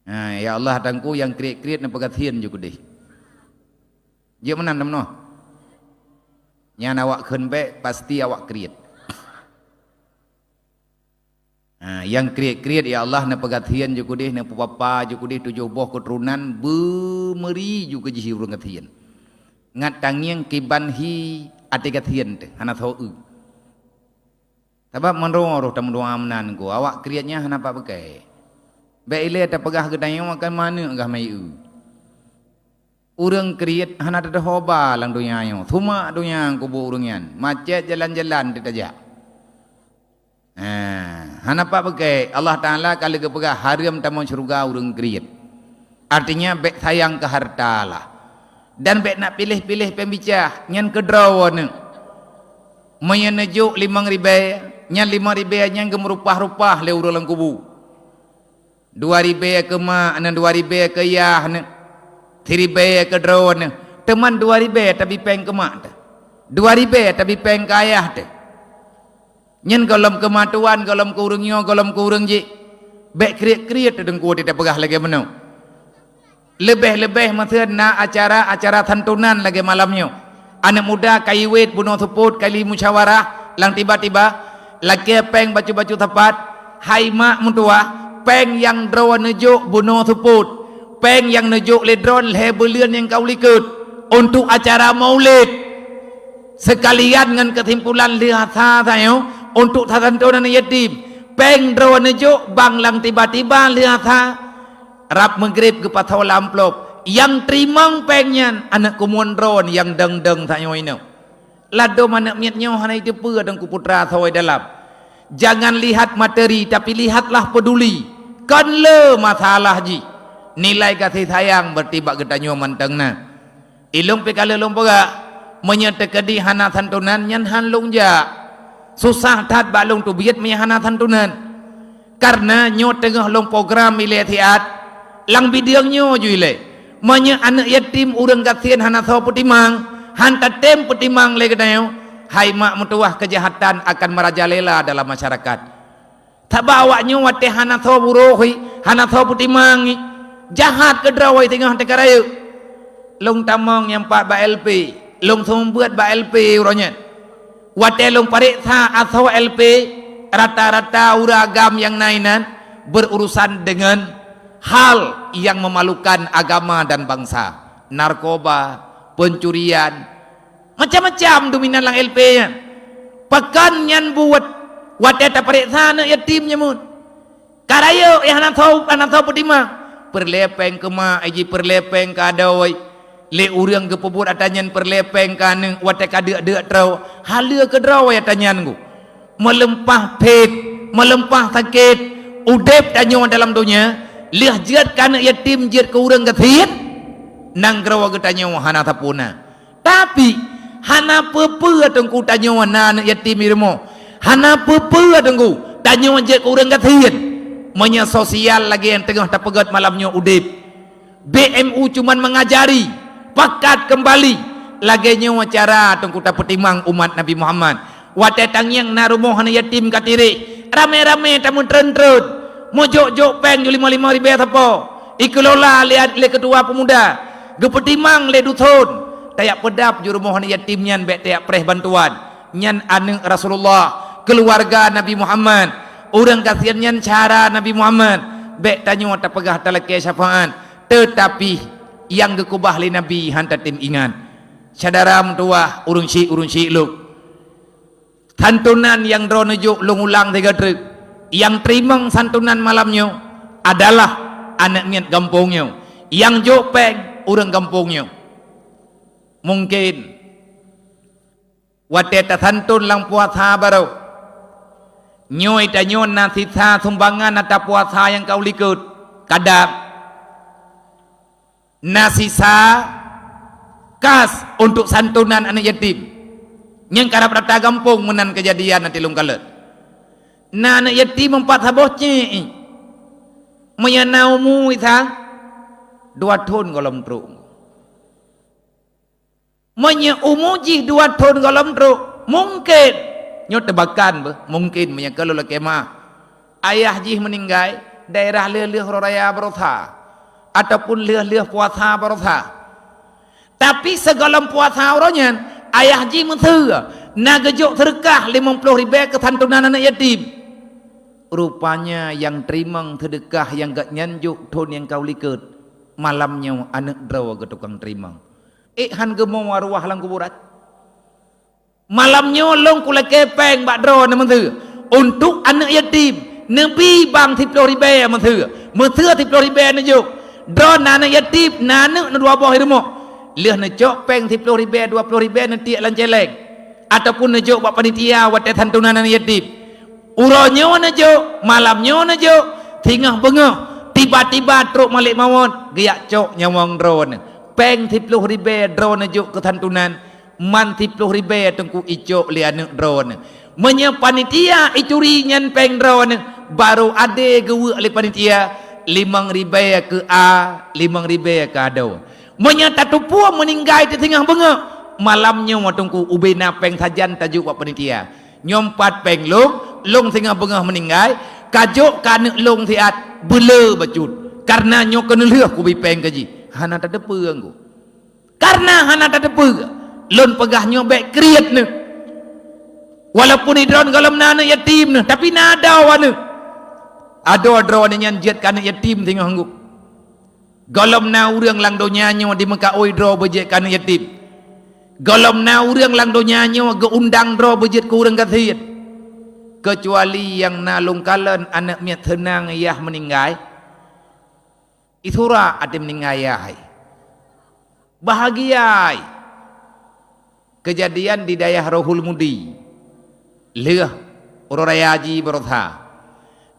Ya Allah tangku yang kriat-kriat na pagatian juga deh. Dia menan namno. Nya awak kenbe pasti awak kriat. Yang kriat-kriat ya Allah na pagatian juga deh, na papa juga deh 7 boh keturunan bemeri juga jihi urang gatian. Ngat tangiang kibanhi ate gatian teh hana thau. Sebab menroh tam doa menan ko awak kriatnya hana apa pakai. Baile ta pegah gedayong akan mana gah mai urang kriat hana ada hoba lang dunia yo thuma dunia ko bu urangyan macet jalan-jalan ditaja hana apa pakai Allah taala kalau ke pegah haram tamu surga urang kriat artinya bek sayang ke harta lah dan bek nak pilih-pilih pembicah nyan kedrawane menyejuk 5.000 nyan 5.000 nyan gemerupah-rupah le urang kubu 2.000 ke mak, 2.000 ke yah, 3.000 ke drone. Teman 2.000 tapi peng ke mak. 2.000 tapi peng ke ayah. Nyen golom kematuan, golom ke urangnya, golom ke urang je. Bek kriat-kriat dengku tidak pegah lagi menau. Lebih-lebih maksud na acara santunan lagi malamnya. Anak muda kaiwet bunuh tuput kali musyawarah, lang tiba-tiba laki peng baju-baju tepat. Hai mak mutua. Peng yang drawan nejuk bunuh tuput, peng yang nejuk ledron lebelian yang kau likut untuk acara maulid sekalian dengan kesimpulan lihat saya untuk santunan yatim. Peng drawan nejuk bang lang tiba-tiba lihat rap maghrib ke patau lamplop yang terimang pengnya anak kumuan drawan yang deng-deng saya ini lado mana miatnya hana itu pur dan kuputra sawai dalam. Jangan lihat materi tapi lihatlah peduli. Kan le masalah ji nilai kasih sayang bertibak getanyo mantengna ilung pekala lung pega menyetekedi hana santunan nyan hanlung ja susah tat balung tu biat me hana santunan karena nyo tengah long program miletiat lang bidiang nyo juile menye anak yatim urang kasihan hana saw putimang hanta tem putimang le getanyo hai mak mutuah kejahatan akan merajalela dalam masyarakat. Tak bawanya wate hana tho burohi hana tho putimang jahat ke drawai tengah tekaraya long tamang yang 4 ba LP long sombuat ba LP uranya wate long pariksa atau LP rata-rata uragam yang nainan berurusan dengan hal yang memalukan agama dan bangsa narkoba pencurian macam-macam dominan lang LP nya pekan yang buat wadah tak periksa anak yatimnya mun karayo yang anak tahu putima perlepeng ke mak aji perlepeng ke adawai le urang ke pebut atanyan perlepeng ke aneng wadah kadek-dek trau halia ke drawai atanyan ku melempah pet melempah sakit udep tanyo dalam dunia liah jiat ke anak yatim jiat ke urang ke thiat nang grawa ke tanyo hana tapuna tapi hana pepe atengku tanyo anak yatim irmo hana pepe adengku tanyo je ke urang gathian menya sosial lagi yang tengah tapegat malamnya udip BMU cuman mengajari pakat kembali lagi nyawa cara tengku tapetimang umat Nabi Muhammad wate tangyang narumoh hana yatim katiri rame-rame tamun tren-tren mojok-jok peng 55.000 apa ikelola lihat le ketua pemuda gepetimang le duthon tayak pedap jurumoh hana yatim nyan bek tayak preh bantuan nyan ane Rasulullah keluarga Nabi Muhammad orang kasihannya cara Nabi Muhammad bek tanyo tak pegah talake syafaat tetapi yang gekubah li Nabi hantar tim ingat sadara mentua urung si lu santunan yang drone juk long ulang 3 truk yang terimang santunan malamnya adalah anak miat kampungnya yang jopeng orang kampungnya mungkin wate santun lang puasa baru nyoy tanyon na sisa sumbangan atau puasa yang kau likut kadang na sisa kas untuk santunan anak yatim yang karap rata kampung menan kejadian nanti lungkalet na anak yatim 4 habosnya menyanaumu isang 2 tahun golom truk menyumuji 2 tahun golom truk mungkin nyot tebakan mungkin menyakalo la kema ayah jih meninggal daerah leleh raya berotha ataupun leh-leh puasa berasa. Tapi segala puasa orangnya ayah ji menteu na gejuk sedekah 50 ribu ke santunan anak yatim. Rupanya yang terima sedekah yang gak nyanjuk ton yang kau liket malamnya anak draw ke tukang terima. Han gemau arwah lang kuburat. Malamnya long kula kepeng bak draw na menteu untuk anak yatim. Nabi bang 10 ribu menteu. Menteu 10 ribu na juk. Draw na anak yatim na anak na dua buah irmo. Leh na cok peng 10 ribu 20 ribu nanti lan celeng. Ataupun na juk bak panitia wat santunan anak yatim. Uronyo na juk, malamnya na juk, tingah bengah, tiba-tiba truk malik mawon, giyak cok nyawang drone. Peng 10 ribu drone na juk ke santunan, man 10 ribu tengku icok li anak drone. Menya panitia icuri nyan peng drone, baru ade gewe li panitia 5 ribu ke A, 5 ribu ke ado. Menya tatupua meninggai di tengah bengah, malamnya tengku ubena peng sajan tajuk wak panitia. Nyompat peng long tengah bengah meninggai kajuk kanek long tiat bela bacut karena nyok kena leh ku bipeng kaji hana tak depe angku karena hana tak depe lon pegah nyobek kriat ne walaupun idron galam nana yatim ne tapi nada wana ado drone nyan jet kana yatim tengah angku galam na urang lang donya nyo di Mekah oi dro bejet kana yatim galam na urang lang donya nyo ge undang dro bejet ku urang kathiat kecuali yang nalung kalen anak miat tenang ayah meninggal itulah ada meninggal ayah bahagia kejadian di daerah Rohul Mudi leh orang raya haji berotha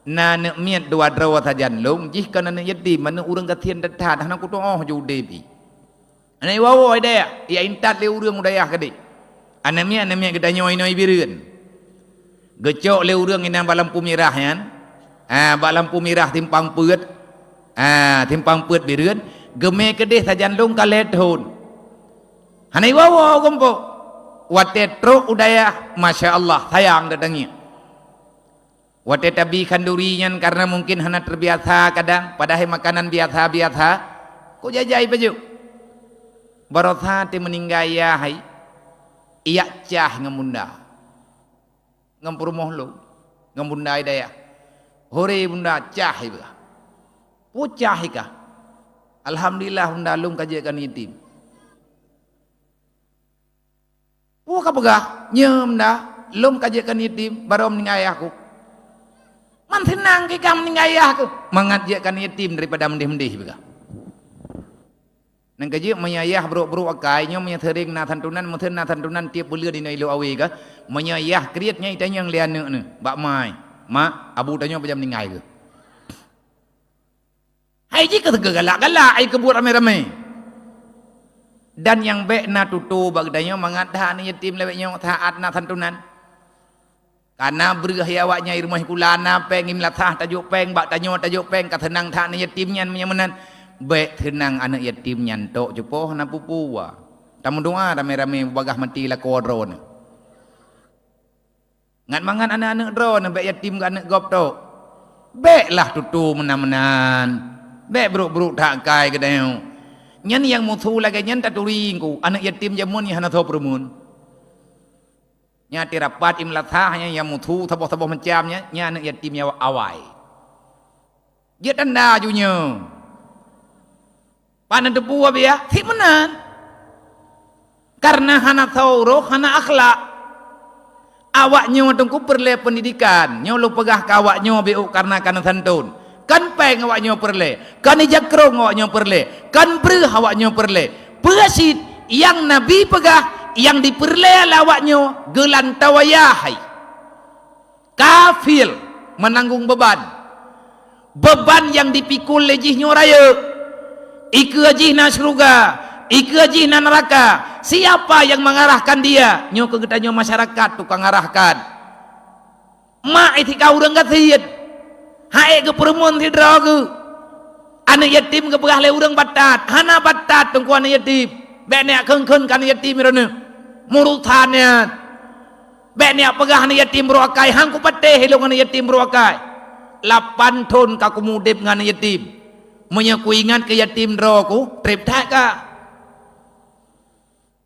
nak miat dua drawat hajan long jika nak yatim mana orang katian datang anak kutu oh jauh debi anak wawo ada ya intat le orang udayah kade anak miat kita nyoi birin gecok le urang inang bak lampu merah yan. Bak lampu merah timpang peut. Timpang peut bireun, geme kedeh sajan long kalet hon. Hanai wawo gompo. Wate truk udaya masya-Allah sayang datangnya. Wate tabi kanduri nyan karena mungkin hana terbiasa kadang padahal makanan biasa-biasa. Ko jajai baju. Barotha te meninggal ya hai. Iya cah ngamunda. Ngampur mohlo ngambunda daya hore bunda cah iba pucah ika alhamdulillah bunda lung kajekan yatim puka pegah nyem dah lung kajekan yatim baru meninggal ayahku man senang kita meninggal ayahku mengajekan yatim daripada mendih-mendih pegah nang kaji menyayah bro akai nyo menya thering na thantunan muthen na thantunan tiap belia di nailu awi ka menyayah kriatnya itanya yang lian ne bak mai mak abu tanya pajam ningai ke hai ji ka galak ai kebuat rame-rame dan yang bek na tutu bag danyo mangadha ni yatim lewek nyo taat na thantunan karena berhayawaknya irmah kulana peng imlathah tajuk peng bak tanyo tajuk peng katenang tha ni yatim nyan menyamanan baik tenang anak yatim nyantok jepoh na pupuwa tamu doa rame-rame bagah mati la kodron ngan mangan anak-anak drone baik yatim ke anak gop tok baiklah tutu menan-menan baik buruk-buruk tak kai kedai nyan yang mutu lagi nyan taturingku anak yatim jamun ni hana tho permun nya tirapat imlathah nya yang mutu taboh-taboh macamnya nya anak yatim nya awai dia tanda junya panan debu abia si menan karena hana tauro hana akhlak awaknya tengku perle pendidikan nyo lu pegah ka awaknya beu karena kana santun kan peng awaknya perle kan jakrong awaknya perle kan breh awaknya perle pesit yang nabi pegah yang diperle awaknya gelan tawayahai kafir menanggung beban yang dipikul lejihnya raya Iku ajihna surga, iku ajihna neraka. Siapa yang mengarahkan dia? Nyo kegetanyo masyarakat tukang arahkan. Mak itu kau urang kathiat. Hae ke perempuan ti dragu. Anak yatim ke pegah le urang batat. Hana batat tungku anak yatim. Bek nek keun-keun kan yatim irone. Murutannya. Bek nek pegah anak yatim beruakai hangku pateh hilung anak yatim beruakai. 8 tahun kaku mudip dengan yatim. Menya ku ingat ke yatim droku, trip tak ka.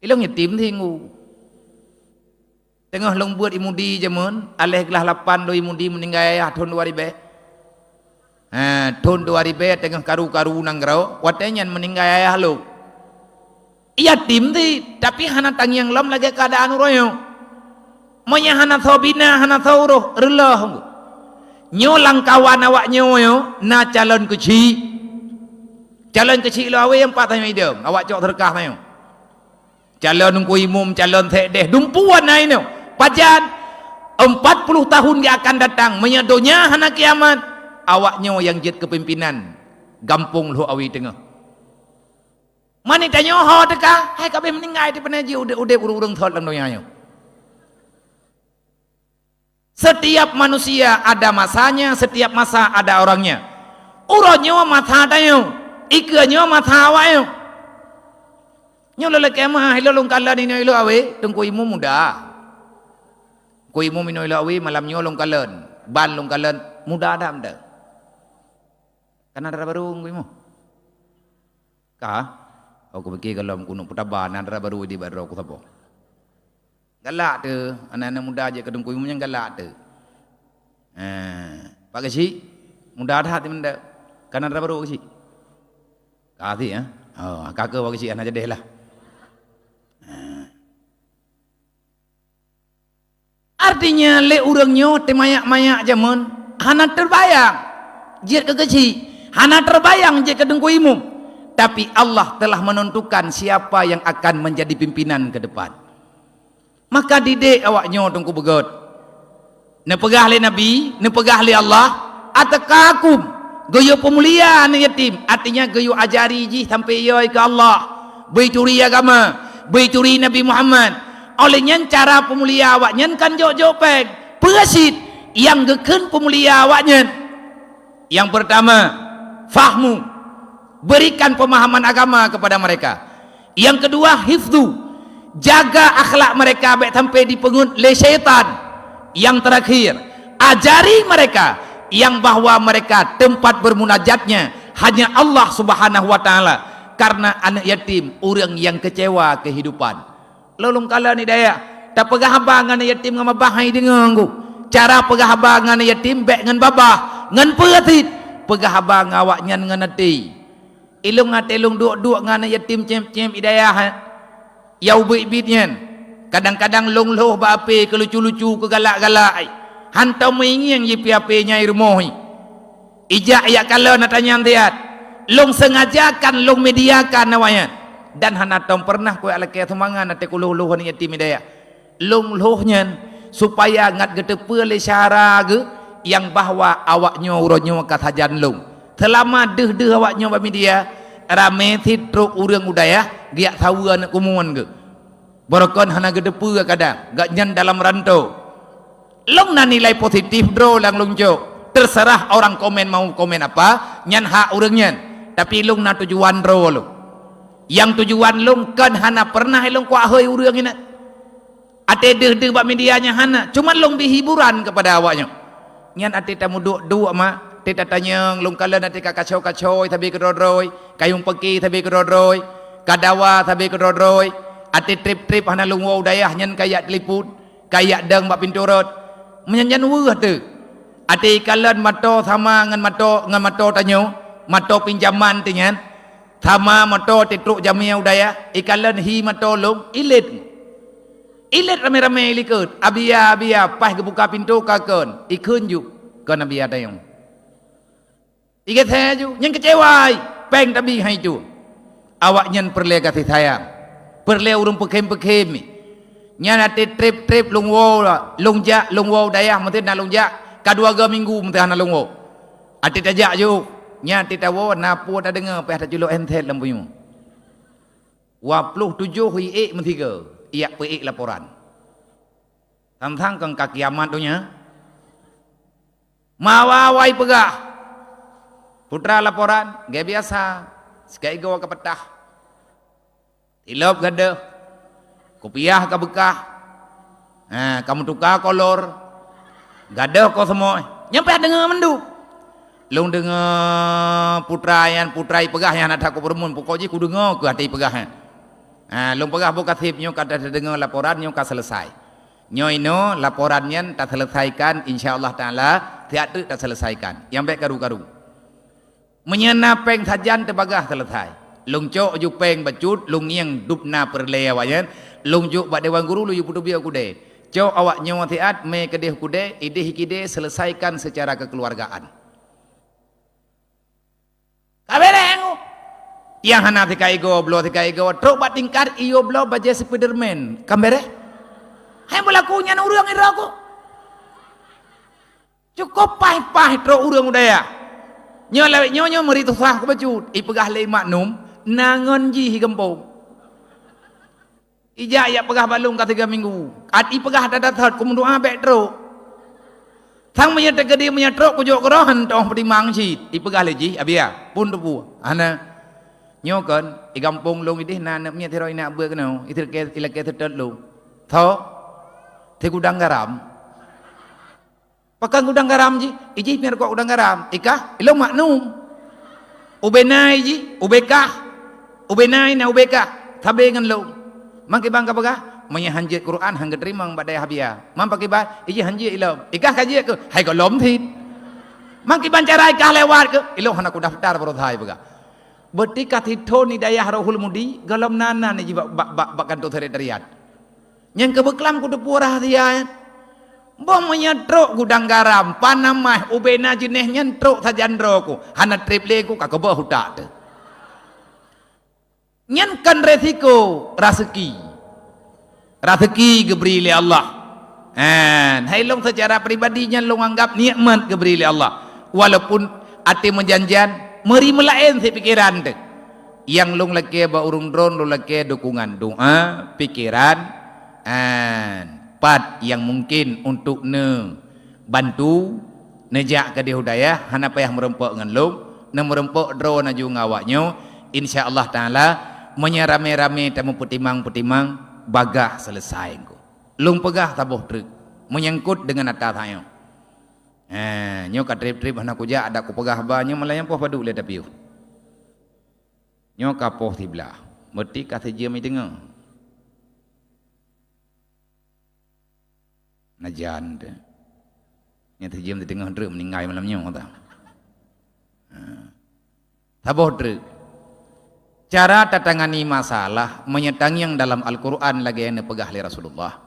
Ilong yatim thingu. Tengah long buat imudi jamun, aleh gelah 8 do imudi meninggal ayah tahun 2000. Tahun 2000 tengah karu-karu nang grau, watenya meninggal ayah lu. Yatim ti, tapi hana tang yang lom lagi keadaan royo. Menya hana thobina, hana thauruh, relah. Nyolang kawan awak nyoyo, na calon kecil. Calon kecil lo awe yang 4 tahun hidup, awak cok terkah nayo. Calon ku imum, calon tedeh, dumpuan nayo. Pajan 40 tahun yang akan datang, menyadonya hana kiamat. Awaknya yang jid kepimpinan, gampung lo awi tengah. Mani tanya ho teka, hai kabe meninggal di penaji udah urung thot lang donya. Setiap manusia ada masanya, setiap masa ada orangnya. Uronyo mata tayo. Ikannya mata awak. Nyo lelaki mah hilo long kala ni hilo awe tengku imu muda. Ku imu mino hilo awe malam nyo long kalan, ban long kalan muda dah anda. Karena ada baru imu. Kah? Aku pergi kalau kuno putaban ada baru di baru aku tapo. Galak tu, anak-anak muda aja kedeng ku imu yang galak tu. Pak kecil muda dah hati menda. Karena ada baru kecil. Kati ya, kakak bagi si anak jadi lah. Artinya le urangnya temayak-mayak jaman, hana terbayang, jid kekeci, hana terbayang jid kedengku imum. Tapi Allah telah menentukan siapa yang akan menjadi pimpinan ke depan. Maka didik awaknya tungku begot. Ne pegah le Nabi, ne pegah le Allah, atakakum. Goyo pemuliaan yatim, artinya goyo ajari ji sampai yoi ke Allah, beituri agama, beituri Nabi Muhammad. Olehnya cara pemulia awaknya kan jok-jok peng, pesit yang geken pemulia awaknya. Yang pertama, fahmu, berikan pemahaman agama kepada mereka. Yang kedua, hifdu, jaga akhlak mereka baik sampai dipengut le syaitan. Yang terakhir, ajari mereka yang bahwa mereka tempat bermunajatnya hanya Allah Subhanahu wa taala, karena anak yatim orang yang kecewa kehidupan. Lolong kala ni daya tak pegah abang anak yatim ngam bahai dengan aku. Cara pegah abang anak yatim baik ngan babah ngan peretit, pegah abang awaknya ngan ati. Ilung ngate ilung duk-duk ngan anak yatim cem-cem idayah. Yau bit-bitnya. Kadang-kadang long loh ba ape ke lucu-lucu ke galak-galak. Hantau mengingat yang jipi-apinya irmohi. Ijak ayak kalau nak tanya tiat. Long sengajakan, long mediakan nawanya. Dan hanatom pernah kue ala kaya semangan nate kuluh-luh ni yatim idaya. Long lohnya supaya ngat getepe le syara ge yang bahwa awaknya uronyo katajan long. Selama deh awaknya ba media rame titruk urang udaya giak tahu anak kumuan ge. Borokon hana gedepe kadang gak nyan dalam rantau. Long na nilai positif bro lang long jo. Terserah orang komen mau komen apa, nyan hak urangnya. Tapi long na tujuan bro lo. Yang tujuan long kan hana pernah long kuah hoi urang ina. Ate deh bak medianya hana. Cuma long bihiburan kepada awaknya. Nyan ate tamu duk ma. Teta tanya long kala ate kacau-kacau tapi kedodroi, kayung peki tapi kedodroi, kadawa tapi kedodroi. Ate trip-trip hana long wow dayah nyan kayak teliput, kayak deng bak pintu rot. Menyanyian wah tu. Ada ikalan mato sama ngan mato tanyo, mato pinjaman tinyan, sama mato titruk jamia udaya, ikalan hi mato long ilit. Ilit rame-rame ilikut. Abia pas kebuka pintu kakon, ikun ju kon abia tayong. Ikat saya ju, yang kecewai, peng tabi hai ju. Awak nyan perle kasih sayang, perle urung pekem-pekem. Nya nate trip lungwo lungwo dayah mesti na lungjak kadua ga minggu mesti na lungwo ati tajak ju nya ati tawo na pu ta dengar pe ta julo entet lambuyu 27 hui mesti ke iak pe laporan tantang kang kiamat dunya mawawai pegah putra laporan ge biasa sekai go ke petah tilop gade kopiah ke bekah, kamu tukar kolor, gadah kau semua, nyampe dengar mendu. Long dengar putrai pegah yang ada aku bermun pokoknya ku dengar ke hati pegah. Long pegah buka tip nyo kata dengar laporan nyo ka selesai. Nyo ino laporannya tak selesaikan insyaallah taala tiada tak selesaikan. Yang baik karu-karu. Menyena peng sajan tebagah selesai. Long cok ju peng bacut long yang dupna perlewayan long juk bak dewan guru lu yu putu biar kude. Cok awak nyawa tiat me kedeh kude ideh kide selesaikan secara kekeluargaan. Kabereng. Yang hana tikai go blo truk bat tingkat iyo blo baje Spiderman. Kambere? Hai melakunya urang ira ko. Cukup pah truk urang udaya. Nyo lewek nyo meri tu sah ko bacut. Ipegah le maknum nangon ji gempong. Ija ya pegah balung ka 3 minggu. At ipegah dadat ko mundu abek truk. Thang menyet gede menyetruk ko jok rohan toh pedimang si. Ipegah le ji abia pun tu pu. Ana nyo kan i kampung long idih na nya thero ina bue keno itir ke ilake tetet lu. Tho te gudang garam. Pakan gudang garam ji. Iji mir ko gudang garam. Ika ilong maknum. Ubenai ji, ubekah. Ubenai na ubekah. Tabe ngan lu. Mangki bangka pegah manya hanjit Quran hang gedrimang badai habia. Mam pakai ba iji hanjit ilom. Ikah kaji ke hai ko lom thit. Mangki bancarai kah lewat ke ilong hana ku daftar baru thai pegah. Berarti kathito ni daya rohul mudi galam nana ni bak kanto teritoriat. Yang kebeklam ku depurah dia. Bom menyetruk gudang garam panamah ubena jenih nyentruk sajandro ku. Hana triple ku kakebah hutak tu. Nyankan resiko rezeki diberi oleh Allah. Hai long secara pribadinya long anggap nikmat diberi oleh Allah. Walaupun ati menjanjian meri melain si pikiran tu. Yang long laki ba urung drone long laki dukungan doa, pikiran, pat yang mungkin untuk ne bantu nejak ke dihudaya hana payah merempok ngan long, ne merempok drone aju ngawaknyo insyaallah taala menyarame-rame tamu putimang bagah selesai ko. Lung pegah tabuh truk menyangkut dengan atas hayo. Nyo ka trip-trip hana kuja ada ku pegah ba nyo malayang poh padu le tapi. Nyo ka poh tiblah. Mesti ka seje mi dengar. Najan tu. Nya seje mi dengar truk meninggai malam nyo ta. Tabuh truk. Cara tatangani masalah menyetang yang dalam Al-Quran lagi yang pegah li Rasulullah.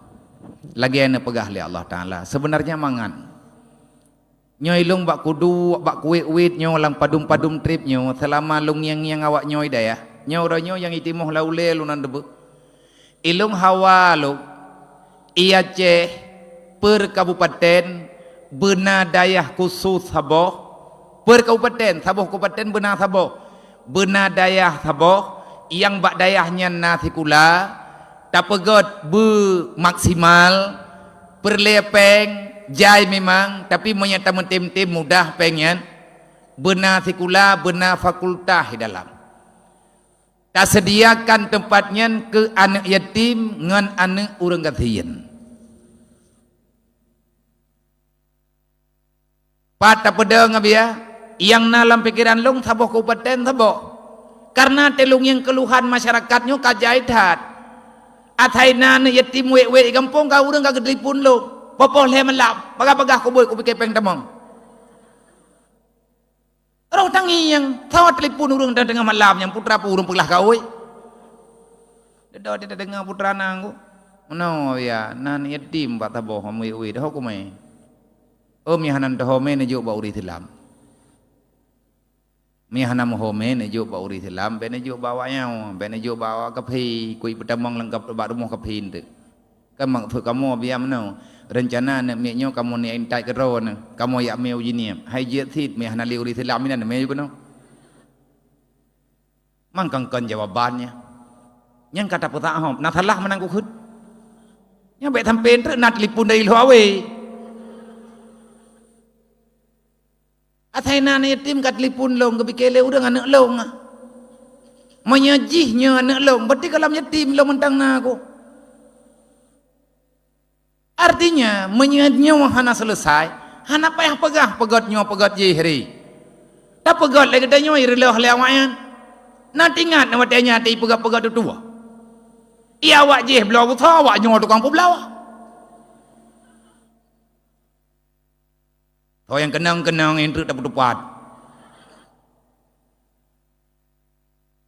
Lagi yang pegah li Allah Ta'ala. Sebenarnya mangan. Nyo ilung bak kudu, bak kuit-kuit nyo lang padum-padum trip nyo. Selama lung yang awak nyo idaya. Nyo ronyo yang itimuh laule lunan debu. Ilung hawa lu. Ia ceh per kabupaten benar dayah khusus Saboh. Per kabupaten Saboh kabupaten benar Saboh. Benar dayah Saboh yang bak dayahnya nasi kula tak pegot maksimal perlepeng jai memang tapi menyata mentim-tim mudah pengen benar sikula benar fakultah di dalam tak sediakan tempatnya ke anak yatim ngan anak urang gatian pat tak pedang abia yang dalam pikiran long Saboh kabupaten Saboh karena telung yang keluhan masyarakatnya kajaitat ataina ne yatim we kampung ka urang ka gedripun lo popoh le melap pagah-pagah ko boy ko pikepeng tamong roh tangi yang tawat telipun urang dan dengan malam yang putra pu urang pelah ka oi dedo tidak dengar putra nang no ya nan yatim ba Saboh we dah ko mai mi hanan dah me ne jo ba uri tilam Mihana mohome nejo ba uri Islam be nejo bawanya be nejo bawa kapi kui petamang lengkap ba rumah kapi tu kamang tu kamu biar mana rencana nak miaknya kamu ni intai keron kamu ya meu jini hai je thit mihana li uri Islam ni meu kono mangkangkan jawabannya yang kata putak hom nak salah menang ku khut yang be tampen tu nak telefon dari luar Ataina ni yatim kat telefon long kebikele udah anak long menyajihnya anak long berarti kalau yatim long mentang aku artinya menyajihnya hana selesai hana payah pegah pegatnya pegat jihri tak pegat lagi katanya irilah lewayan nanti ingat nama tanya ti pegat-pegat tu tua ia awak je belau buta awak nyo tukang belau oh yang kenang-kenang yang tak tepat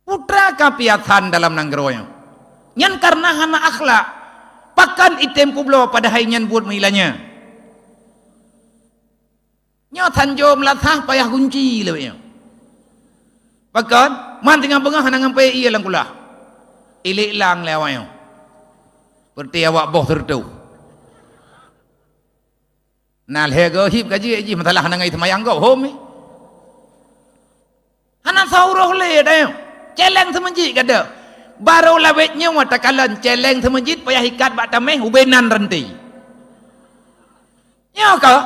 putra kapiatan dalam nanggeroyo nyan karena hana akhlak pakan item kublo pada hari nyan buat milanya nyo tanjo melatah payah kunci lebihnya pakan man tengah bengah hana ngampai iya lang kula ilik lang lewayo berarti awak boh tertu nal hego hip gaji masalah hana ngai semayang kau home hana sauroh le dayo celeng semenjit kada baru lawetnya watakalan celeng semenjit payah ikat bak tameh ubenan renti ya ka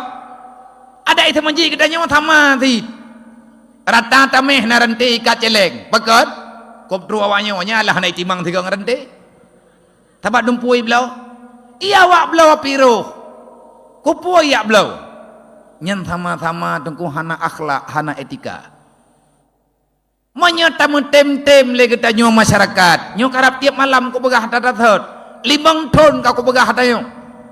ada itu semenjit kadanya sama ti rata tameh na renti ikat celeng pakat kop dua awaknya lah hana timang tiga renti tabat dumpui belau iya awak belau piro kupoi ya belau nyen sama-sama tengku hana akhlak hana etika menyata tem-tem le kita nyo masyarakat nyo karap tiap malam ku begah dadat limang ton ka ku begah hatayo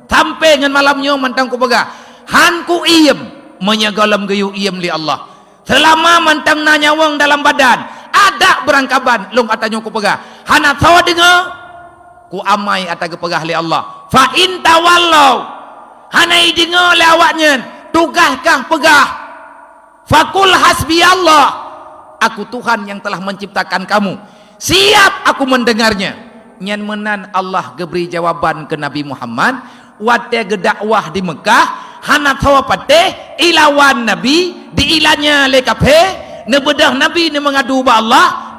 sampai ngan malam nyo mantang ku begah han ku iem menyagalam gayu iem li Allah selama mantang nanya wang dalam badan ada berangkaban long atanyo ku begah hana tawa dengar ku amai ata ke pegah li Allah fa in tawallau hana dengar le awaknya tugaskah pegah fakul hasbi Allah aku Tuhan yang telah menciptakan kamu siap aku mendengarnya nyan menan Allah geberi jawaban ke Nabi Muhammad wate gedakwah di Mekah hana tawa pateh ilawan Nabi diilanya lekape nebedah Nabi ne mengadu ba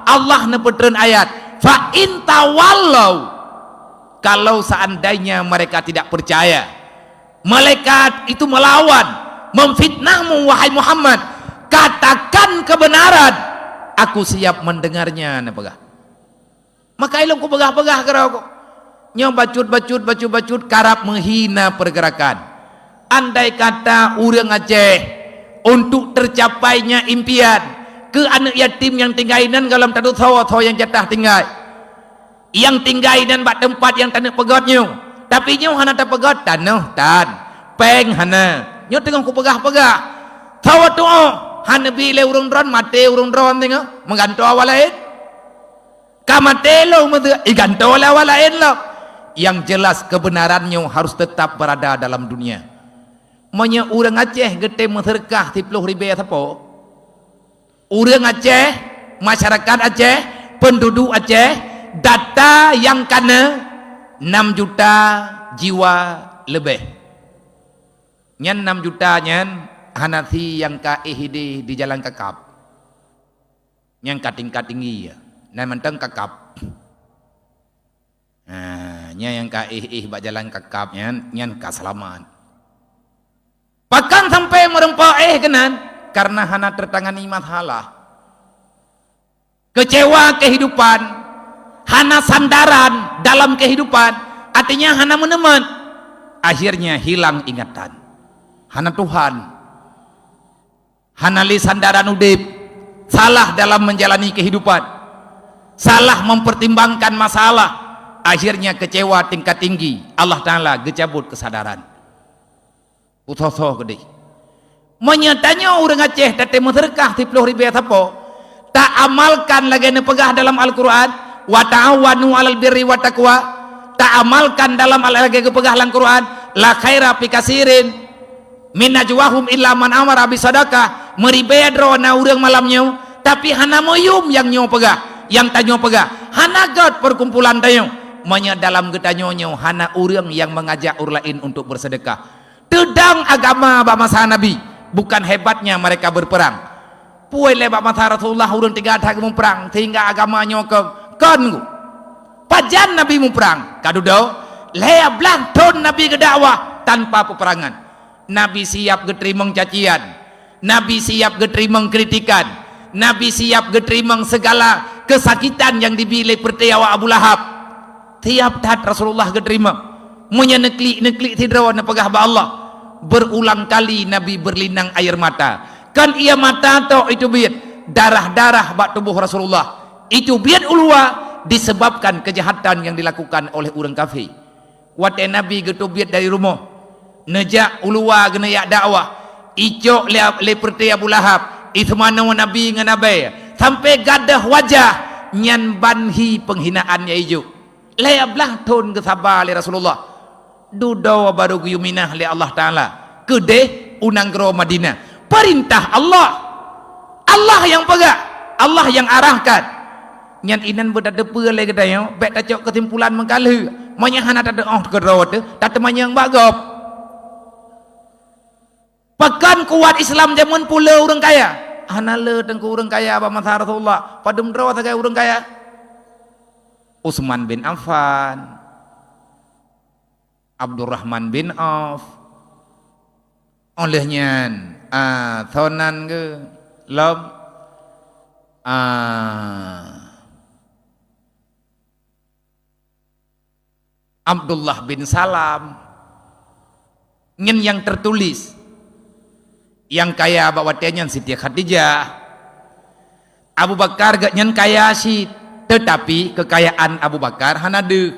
Allah nepetren ayat fa in tawallau kalau seandainya mereka tidak percaya malaikat itu melawan memfitnahmu wahai Muhammad katakan kebenaran aku siap mendengarnya nepegah maka ilmu ku begah-begah kerau ku nyo bacut karap menghina pergerakan andai kata urang Aceh untuk tercapainya impian ke anak yatim yang tinggainan dalam tadu thawa yang jatah tinggal yang tinggainan bak tempat yang tanah pegatnya tapi nyo hana tak pegat tanah tan peng hana nyo tengah ku begah-begah thawa tu hana bile urung dron mate urung dron tengok mengganto awal lain kamate lo iganto awal lain lo yang jelas kebenarannya harus tetap berada dalam dunia monya urang Aceh gede meserkah 10.000 apa urang Aceh masyarakat Aceh penduduk Aceh data yang kana 6 juta jiwa lebih nyan 6 juta nyan Hanafi yang kaihidi di jalan kakap yang kating-katinggi ya dan menteng kakap nya yang kaih bak jalan kakap nyan kaselamat pakan sampai merempah kenan karena hana tertangani masalah kecewa kehidupan hana sandaran dalam kehidupan artinya hana meneman akhirnya hilang ingatan hana Tuhan hanali sandaran udip salah dalam menjalani kehidupan salah mempertimbangkan masalah akhirnya kecewa tingkat tinggi Allah Ta'ala gecabut kesadaran utoso gede menyatanya orang Aceh tete meserkah 10.000 apa tak amalkan lagi nepegah dalam Al-Quran wa ta'awanu alal birri wa taqwa tak amalkan dalam lagi kepegah dalam Quran la khaira fi kasirin min najwahum illa man amara bi sadaqah meribedro na urang malamnya tapi hana moyum yang nyo pegah yang tanyo pegah hana god perkumpulan tayo manya dalam getanyonyo hana urang yang mengajak urang lain untuk bersedekah tedang agama ba masa Nabi bukan hebatnya mereka berperang puai le ba masa Rasulullah urang 3 tahun memperang sehingga agamanya ke kon pajan Nabi memperang kadudo lea blang ton Nabi kedakwah tanpa peperangan Nabi siap geterimeng cacian Nabi siap geterimeng kritikan Nabi siap geterimeng segala kesakitan yang dibilih pertiawa Abu Lahab tiap tat Rasulullah geterimeng munya neklik tidro na pegah ba Allah berulang kali Nabi berlinang air mata kan ia mata to itu biat darah-darah bak tubuh Rasulullah itu biat ulwa disebabkan kejahatan yang dilakukan oleh orang kafir. Wate Nabi gitu biat dari rumah nejak ulwa gena yak dakwah icok le perti Abu Lahab itu mana Nabi dengan Nabi sampai gadah wajah nyan banhi penghinaannya ijo leablah ton ke sabar le Rasulullah dudaw baru yuminah le Allah Ta'ala kede unang gero Madinah perintah Allah yang pegang Allah yang arahkan nyan inan berdadepe le kedaya bek tacok kesimpulan mengkalu manyahana tak ada gero tak temanyang bagop pekan kuat Islam zaman pula orang kaya hanale tengku orang kaya apa masa Rasulullah padum draw sagai orang kaya Utsman bin Affan Abdurrahman bin Auf olehnya thonan ke lom Abdullah bin Salam ngin yang tertulis yang kaya bawatnya Siti Khadijah Abu Bakar gak nyen kaya sih tetapi kekayaan Abu Bakar hanade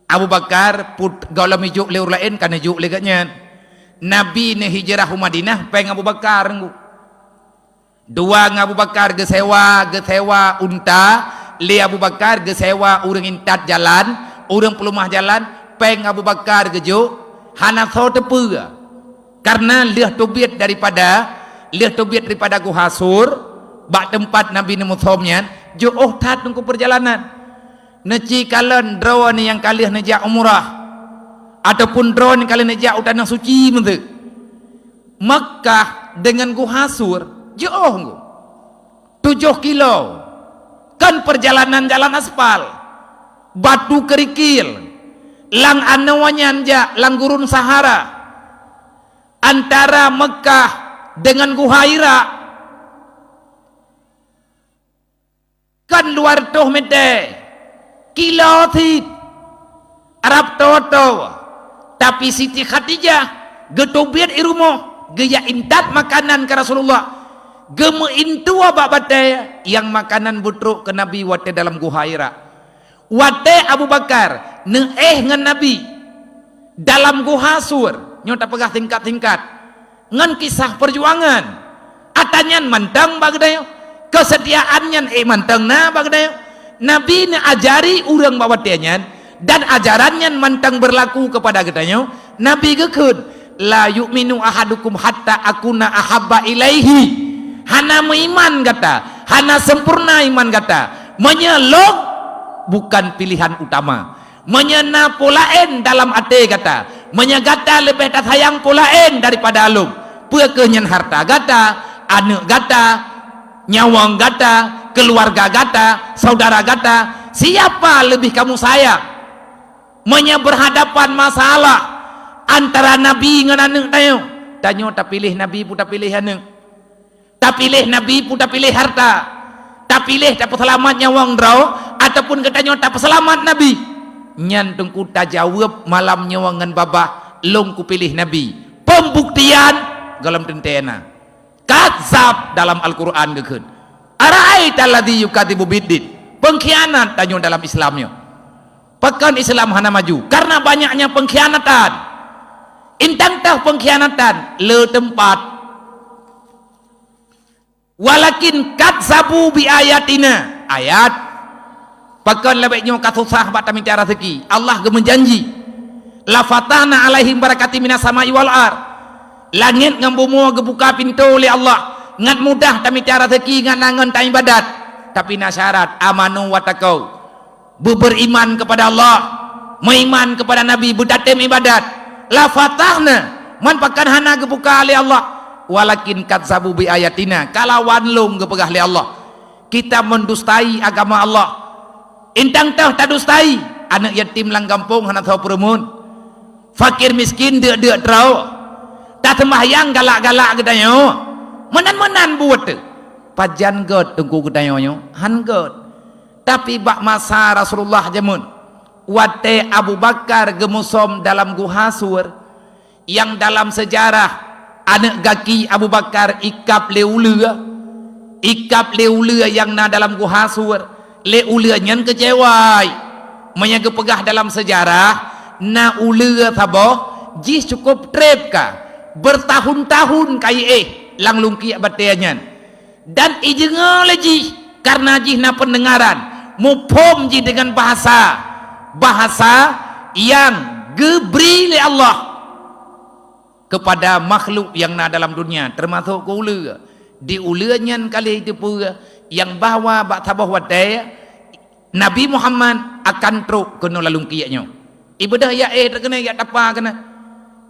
Abu Bakar put galam ijuk leur lain kana juk le gaknya Nabi ne hijrah ke Madinah peng Abu Bakar dua Abu Bakar ge sewa unta le Abu Bakar ge sewa urang intat jalan urang pelumah jalan peng Abu Bakar ge juk hana so tepu karena lihat tobiat daripada guhasur bak tempat Nabi ni muthomnya jo tat nungku perjalanan neci kalen draw ni yang kalih nejak umrah ataupun draw ni kalih nejak utanah suci mentu Makkah dengan guhasur jauh 7 kilo kan perjalanan jalan aspal batu kerikil lang anawanyan ja lang gurun Sahara antara Mekah dengan Gua Hira kan luar toh mete kilo thit Arab toto tapi Siti Khadijah getobiat irumo gaya intat makanan ke Rasulullah gemu intua babate yang makanan butruk ke Nabi wate dalam Gua Hira wate Abu Bakar ngan Nabi dalam Gua Sur nyota pegah tingkat-tingkat ngan kisah perjuangan atanyan mantang bagdayo kesetiaannya mantang na bagdayo Nabi ne ajari urang bawatianyan dan ajarannya mantang berlaku kepada gedanyo Nabi gekun la yu'minu ahadukum hatta akuna ahabba ilaihi hana iman kata hana sempurna iman kata menyelok bukan pilihan utama menyena polaen dalam ate kata menyagata lebih tak sayang polaen daripada alum pekenyan harta gata anak gata nyawang gata keluarga gata saudara gata siapa lebih kamu sayang berhadapan masalah antara Nabi dengan anak tayo tanyo tak pilih Nabi pun tak pilih anak tak pilih Nabi pun tak pilih harta tak pilih tak selamat nyawang draw ataupun katanya tak selamat Nabi nyan tengku tak jawab malam nyawangan babah long ku pilih Nabi pembuktian dalam tentena kadzab dalam Al-Quran gekun ara'aita alladzi yukadibu biddin pengkhianat tanyo dalam Islamnya pekan Islam hana maju karena banyaknya pengkhianatan intang tah pengkhianatan le tempat walakin kadzabu bi ayatina ayat pekan lebihnya kasusah bak tamin tiara rezeki Allah gemenjanji la fatahna alaihim barakati minas sama'i wal ar langit ngan bumi gebuka pintu oleh Allah ngan mudah tamin tiara rezeki ngan nangon ta ibadat tapi nasyarat amanu wa taqau beriman kepada Allah meiman kepada Nabi berdatem ibadat la fatahna man pakan hana gebuka oleh Allah walakin kadzabu bi ayatina kalawan lung gepegah oleh Allah kita mendustai agama Allah intang tah tak dustai anak yatim lang kampung hana tahu perumun fakir miskin dek trau tak sembahyang galak-galak gedanyo menan-menan buat pajan god tunggu gedanyo han god tapi bak masa Rasulullah jamun wate Abu Bakar gemusom dalam Gua Sur yang dalam sejarah anak gaki Abu Bakar ikap leulia yang na dalam gua Hasur leulia nyan kecewai menyaga pegah dalam sejarah na ulia taboh jis cukup trep ka bertahun-tahun kai lang lungki bateanyan dan ijenga lagi karena jih na pendengaran mupom jih dengan bahasa yang gebri oleh Allah kepada makhluk yang na dalam dunia termasuk ke ulia di ulianyan kali itu pula yang bahawa bak tabah wadai Nabi Muhammad akan truk kena lalung kiyaknya ibadah ya terkena ya tapa kena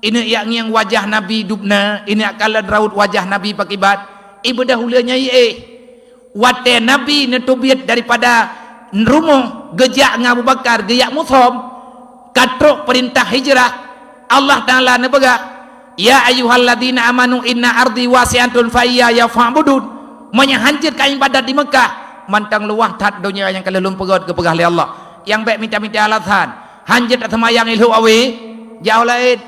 ini yang wajah Nabi dubna ini akalan raut wajah Nabi pakibat ibadah uliannya wadai Nabi netubiat daripada rumah gejak Abu Bakar gejak muthom katruk perintah hijrah Allah Ta'ala nebaga ya ayyuhalladzina amanu inna ardi wasi'atun fa'iyya yafa'budun menyahanjir kain badat di Mekah mantang luah tat dunia yang kalelum pegot ke pegah li Allah yang baik minta-minta alasan hanjir tak semayang ilhu awe jauh lain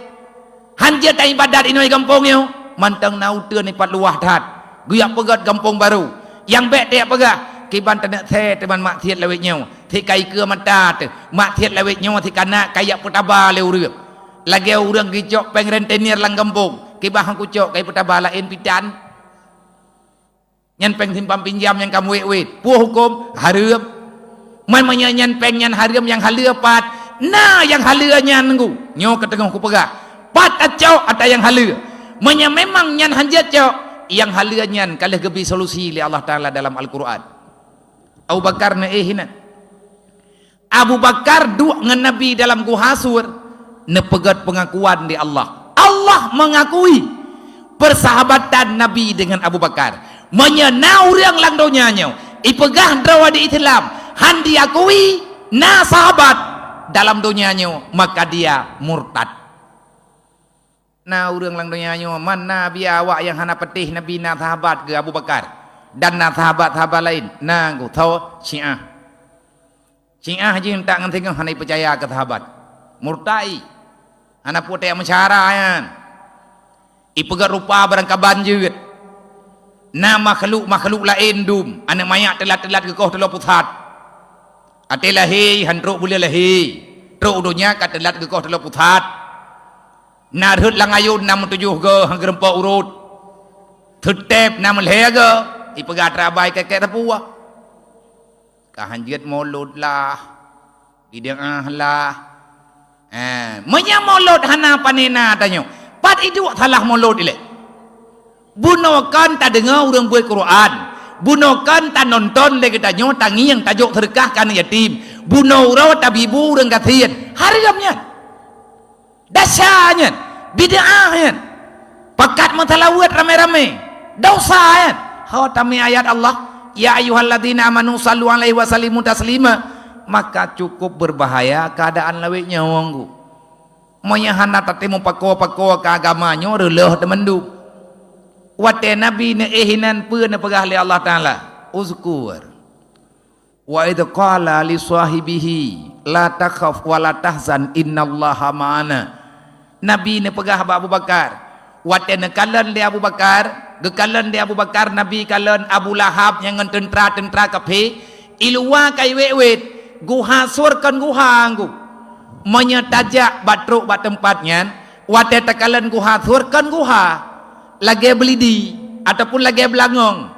hanjir kain badat ini kampungnya mantang nauta ni pat luah tat guyak pegot kampung baru yang baik tiap pegah kiban tanak the teman mak thiet lewetnya thi kai ke mata tu mak thiet lewetnya thi kana kayak petaba leu lagi orang gicok peng rentenir lang kampung kibah hang kucok kai petaba lain pidan nyan peng timpam pinjam yang kamu wet puh hukum haram man nyan peng nyan haram yang haleu pat na yang haleu nyan ngu nyo ketengah ku pegah pat acau ada yang haleu menya memang nyan hanjat cok yang haleu nyan kalih gebi solusi li Allah Taala dalam Al-Qur'an Abu Bakar na hinan Abu Bakar duk ngan Nabi dalam gua Hasur nepegat pengakuan di Allah Allah mengakui persahabatan Nabi dengan Abu Bakar menyenau yang lang donyanya ipegah drawa di Islam han diakui na sahabat dalam donyanya maka dia murtad na urang lang donyanya mana Nabi awak yang hana petih Nabi na sahabat ke Abu Bakar dan na sahabat-sahabat lain na ku tahu Syiah je tak ngan tengok hana percaya ke sahabat murtai anak putih yang mensyarahan ipegat rupa barang kabanjut na makhluk lain dum anak mayak telat ke kau telah pusat ate lahi handruk boleh lahi truk dunia kat telat ke kau telah pusat na rut lang ayun 67 ke hang gerempak urut tetep na melhe ke ipegat rabai ke tapua kahanjit maulud lah bid'ah lah menyamolot hana panena tanya pat itu salah molot ile bunokan tak dengar orang buat Quran bunokan tak nonton le kita nyo tangi yang tajuk sedekah kan yatim buno rawat tabibu orang kasihan haramnya dasarnya bid'ahnya pakat mentalawat rame-rame dosa ya khatami ayat Allah ya ayyuhalladzina amanu sallu alaihi wasallimu taslima maka cukup berbahaya keadaan lawiknya wanggu menyahana tatimu pako ke agamanya releh temendu wate nabi ne ehinan pun ne pegah li Allah Taala uzkur wa idh qala li sahibihi la takhaf wa la tahzan innallaha ma'ana nabi ne pegah Abu Bakar wate ne kalan li Abu Bakar gekalan li Abu Bakar nabi kalan Abu Lahab yang tentera kape ilwa kai wet guha surkan guha anggu menyetajak batruk bat tempatnya wate tekalan guha surkan guha lagi belidi ataupun lagi belangong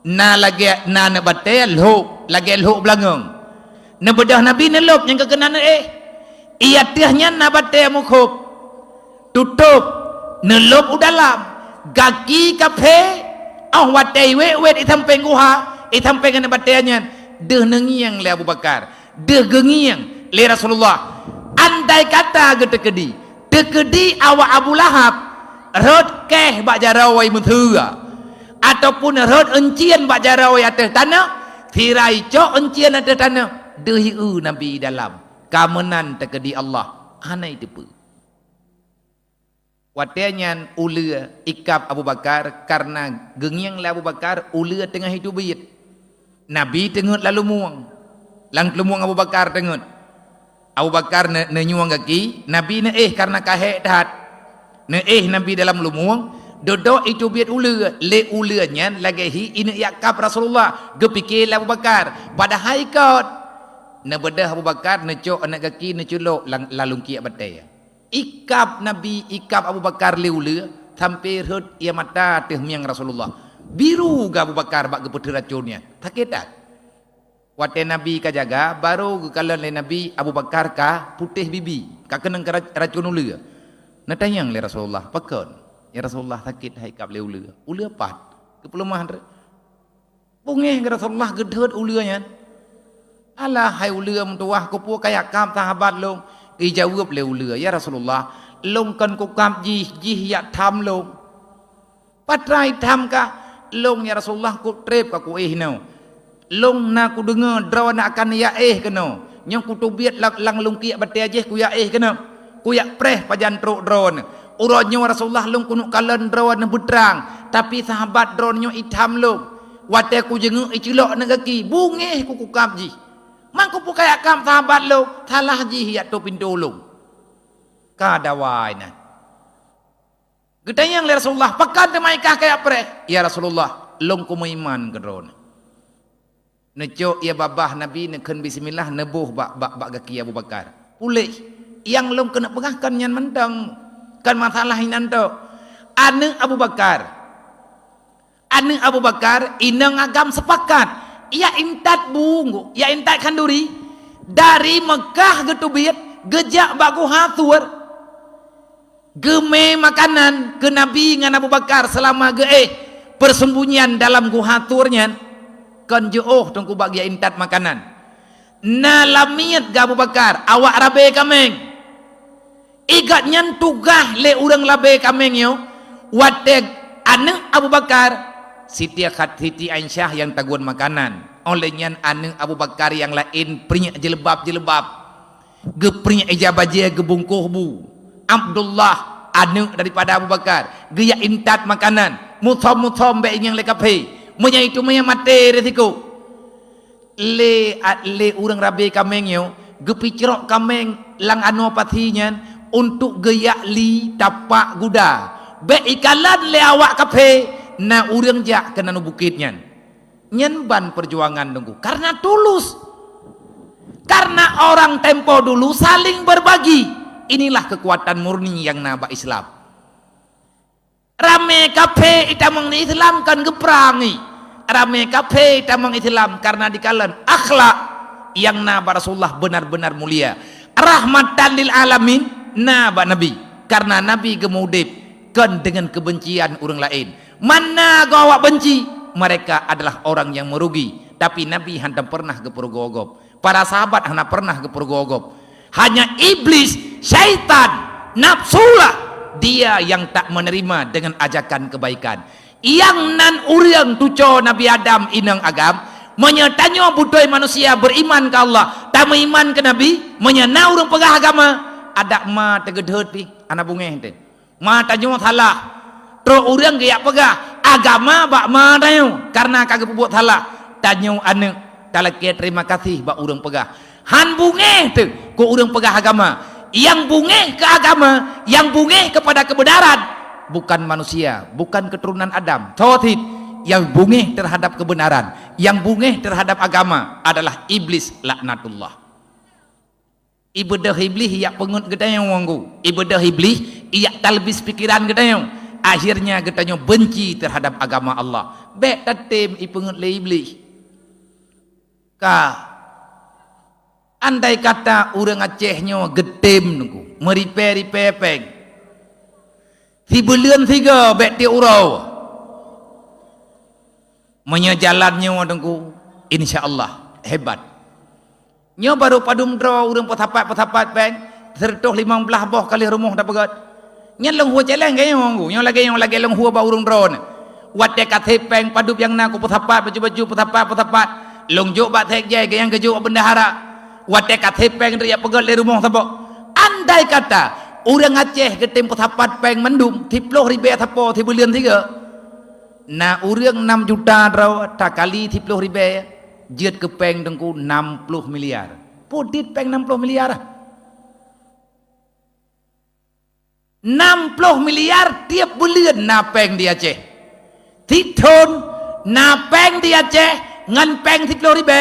na lagi na bate lho lagi lho belangong na bedah nabi ne lop yang kekenan iya tiahnya na bate mukhub tutup ne lop udalam gaki kape wate wet itampeng guha itampeng na bateanya deh nengiang le Abu Bakar deh gengiang le Rasulullah andai kata tekedi awak Abu Lahab rot keh bak jarawai menthua ataupun rot encian bak jarawai atas tanah tirai cok encian atas tanah deh Nabi dalam kamenan tekedi Allah anai tepu watenya ulia ikap Abu Bakar karena gengiang le Abu Bakar ulia tengah hidup bait Nabi tengut lalu muang lang kelumuang Abu Bakar tengut Abu Bakar ne nyuang kaki Nabi ne karena kahek dat Nabi dalam lumuang dodok itu biat ula le ulanya lagi hi ina yakab Rasulullah gepikir Abu Bakar pada haikot na bedah Abu Bakar na cok anak kaki na culok lalung kia batai ikap Nabi ikap Abu Bakar le ula sampai hut ia mata teh miang Rasulullah biru ga Abu Bakar bak geputih racunnya takit tak wate Nabi ka jaga baru kalan le Nabi Abu Bakar ka putih bibi ka kenang racun ula na tanyang le Rasulullah pakon ya Rasulullah sakit haikap le ula pat kepelemah bungeh ke Rasulullah gedhet ulanya alah hai ula mentuah ku pu kayak kam sahabat long dijawab le ula ya Rasulullah long kan ku kam jih ya tham long patrai tham ka long ya Rasulullah ku trep ka ku no long na ku dengar draw na akan ya keno nyong ku tubiat lang lungki batai je ku ya keno ku yak preh pajan truk drone uronyo Rasulullah long kunu kalan drone budrang tapi sahabat drone nyo itam long wate ku jenguk iculok na kaki bungeh ku kap ji mang ku kayak kam sahabat long thalah ji ya to pintu long ka dawai na gedayang le Rasulullah pakan demai kah kayak preh ya Rasulullah long ku meiman ke drone nejo ya babah Nabi nekhen bismillah nebuh bak kaki Abu Bakar pulih yang long kena pegahkan yang mendang kan masalah ini tu ane Abu Bakar inang agam sepakat ia intat bungu ia intat kanduri dari Mekah getubiat gejak bagu hatur geme makanan ke Nabi dengan Abu Bakar selama persembunyian dalam guhaturnya kan jauh tunggu bagi intat makanan nalamiat ke Abu Bakar awak rabe kameng igat nyan tugah le urang labe kameng yo watek ane Abu Bakar Siti Aisyah yang taguan makanan oleh nyan ane Abu Bakar yang lain perinyak jelebab geperinyak ijabajia gebungkuh bu Abdullah ane daripada Abu Bakar gaya intat makanan muthom be yang lekape munya itu munya mate resiko le urang rabe kameng yo gepicrok kameng lang anu patinya untuk geyak li tapak guda be ikalan le awak kafe na urang jak kena nu bukitnya nyenban perjuangan nunggu karena tulus karena orang tempo dulu saling berbagi inilah kekuatan murni yang naba Islam rame kafe itamang Islam kan geperangi rame kafe itamang Islam karena dikalan akhlak yang naba Rasulullah benar-benar mulia rahmatan lil alamin naba Nabi karena Nabi gemudip kan dengan kebencian orang lain mana gawak benci mereka adalah orang yang merugi tapi Nabi hendak pernah gepurgogop para sahabat hendak pernah gepurgogop hanya iblis syaitan nafsulah dia yang tak menerima dengan ajakan kebaikan yang nan uriang tuco Nabi Adam inang agam menyatanya budaya manusia beriman ke Allah tak beriman ke Nabi menyana orang pegah agama ada ma tegedhet pi anak bungeh teh ma tanyo salah tro urang ge pegah agama bak ma dayo karena kagak buat salah tanyo ane talake terima kasih bak urang pegah han bungeh teh ku urang pegah agama yang bungeh ke agama yang bungeh kepada kebenaran bukan manusia bukan keturunan Adam tauhid yang bungeh terhadap kebenaran yang bungeh terhadap agama adalah iblis laknatullah ibadah iblis ia pengut gedayang wanggu ibadah iblis ia talbis pikiran gedayang akhirnya gedayang benci terhadap agama Allah bek tatim ipengut le iblis ka andai kata urang Acehnya getem nunggu meripe-ripe peng si belian tiga bek ti urau menyejalannya nunggu insyaallah hebat nyo baru padum draw urang petapat peng sertoh 15 boh kali rumah dah pegat nyen long hua celeng gaya nggu nyo lagi long hua ba urang draw wat dekat peng padup yang na ku petapat baju petapat long jok bat hek jai gaya gejuk bendahara wat dekat peng ria pegat le rumah tabok andai kata urang Aceh getem petapat peng mendum 10 ribu tapo 3 bulan 3 na urang 6 juta draw tak kali 10 ribu jet ke peng dengku 60 miliar podit peng 60 miliar 60 miliar tiap bulan napeng di Aceh. Tithon napeng di Aceh ngan peng 10 ribu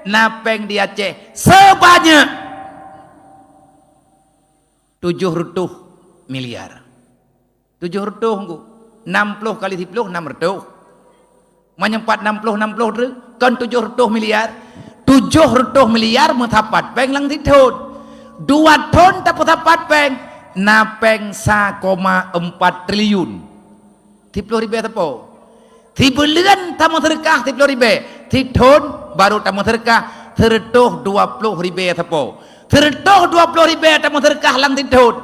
napeng di Aceh sebanyak 700 miliar. 700 ngku 60 kali 10 600 menyempat 60 tu kan 700 miliar 700 miliar metapat peng lang tithon 2 ton tapat peng napeng 1,4 triliun 10 ribu tapo ti bulan tamu terkah 10 ribu tithon baru tamu terkah tertuh 20 ribu tapo tertuh 20 ribu tamu terkah lang tithon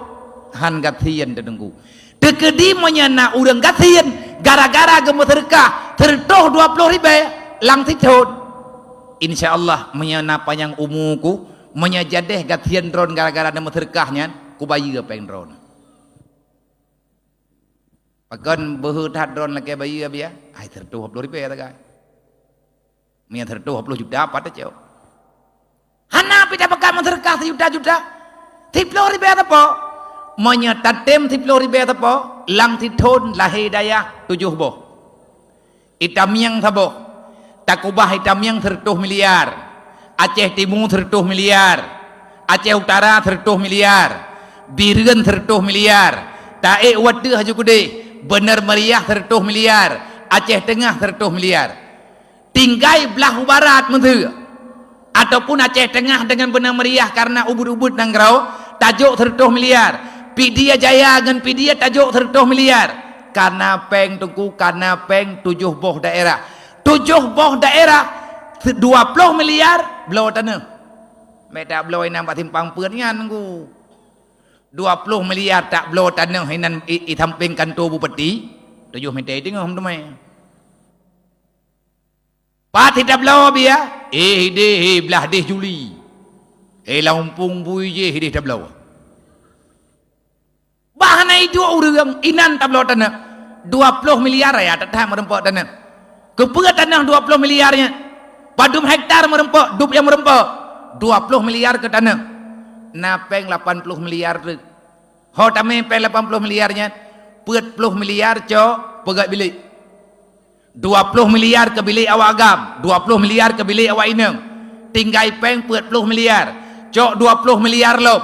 han gathian denengku dekedi menyana urang gathian gara-gara gemu terkah tertuh 20 ribu lang tithon insyaallah menyana panjang umuku menyajadeh gathian drone gara-gara nemu terkahnya ku bayi peng drone pakan behutat drone lagi bayi biya ai tertuh 20 ribu ya tagai mia tertuh 20 juta apa aja hana pida pakai terkah juta-juta 10 ribu apa menyatatem 10 ribu apa lang tithon lahir daya 7 boh itam yang tabo takubah itam yang 30 miliar Aceh Timur 30 miliar Aceh Utara 30 miliar Biren 30 miliar Taik Wadu Haji Kude Benar Meriah 30 miliar Aceh Tengah 30 miliar Tinggai belah barat menteri ataupun Aceh Tengah dengan Benar Meriah karena ubud-ubud nanggrau tajuk 30 miliar Pidia Jaya dengan Pidia tajuk 30 miliar karena peng tungku karena peng 7 boh daerah 7 boh daerah 20 miliar blow tanah mereka blow inam pak timpang puannya nunggu 20 miliar tak blow tanah hinan itamping kantor bupati 7 meter tengok hom tumai pak tidak blow biya deh belah deh Juli lampung bui je deh tak blow bahana itu urang inan tak blow tanah 20 miliar ya tak tahan merempok tanah kepegat tanah 20 miliarnya padum hektar merempok dup yang merempok 20 miliar ke tanah napeng 80 miliar tu ho tame peng 80 miliarnya 40 miliar cok pegat bilik 20 miliar ke bilik awak agam 20 miliar ke bilik awak inang tinggai peng 40 miliar cok 20 miliar lo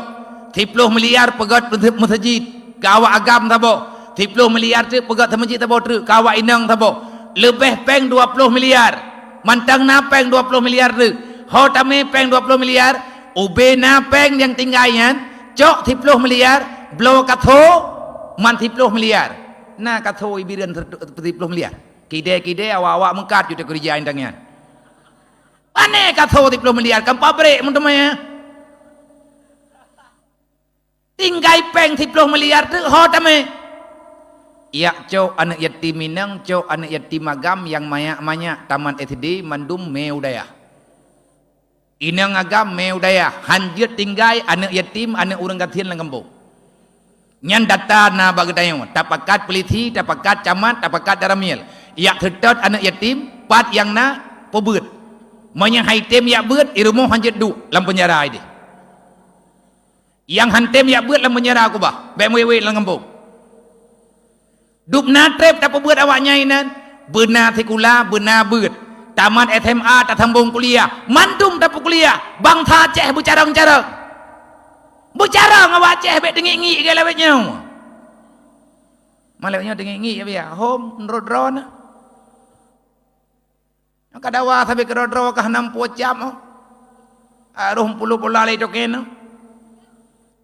30 miliar pegat masjid ke awak agam tabo 30 miliar tu pegat masjid tabo tu ke awak inang tabo lebih peng 20 miliar mantang napeng 20 miliar tu ho tame peng 20 miliar ube napeng yang tinggalnya cok 30 miliar blow katho man 30 miliar na katho ibiran 30 miliar kide awak-awak mengkat juta kerja indangnya ane katho 30 miliar kan pabrik mentemanya tinggal peng 30 miliar tu ho tame ya cok anak yatim minang cok anak yatim agam yang banyak taman SD mandum meudaya inang agam meudaya hanjir tinggai anak yatim anak urang gathian lang kampung nyan data na bagdayo tapakat peliti tapakat camat tapakat daramil ya tertot anak yatim pat yang na pobut manya haitem ya beut irumo hanjir du lam penjara ini yang hantem ya beut lam penjara aku bah be wewe lang kampung dup na trep tak buat awaknya inan benar tikula benar beut tamat SMA tak sambung kuliah mandum tak kuliah bang tha Aceh bicara ngawak Aceh bet dengi-ngi ke lewetnya malewnya dengi-ngi ya biar home rodron kadawa sampai ke rodron ke 60 jam aruh puluh bola lai token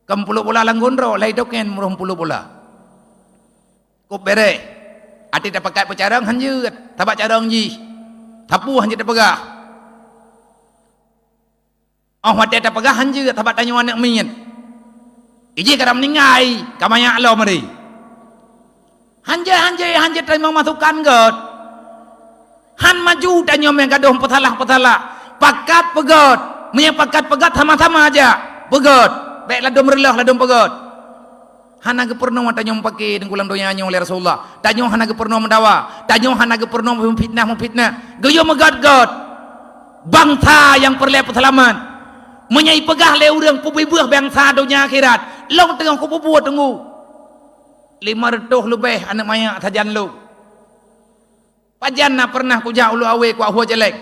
kam puluh bola langgondro lai token muruh puluh bola kop bere ati tak pakai pecarang hanjut tabak carang ji tapu hanjut pegah oh hati tak pegah hanjut tabak tanya anak minyak iji kadang meninggai kamanya Allah mari hanjut terima masukan god han maju tanya yang gaduh petalah pakat pegot menyepakat pegat sama-sama aja pegot baik ladum relah ladum pegot hana ge pernah tanya pakai dengkulang doanya oleh Rasulullah tanya hana ge pernah mendawa tanya hana ge pernah memfitnah geyo megat-gat bangsa yang perlu perselamat menyai pegah le urang pubi buah bangsa dunia akhirat long tengah ku buat tunggu 500 lebih anak mayak tajan lu. Pajan na pernah kujak ulu awe ku ahua jelek.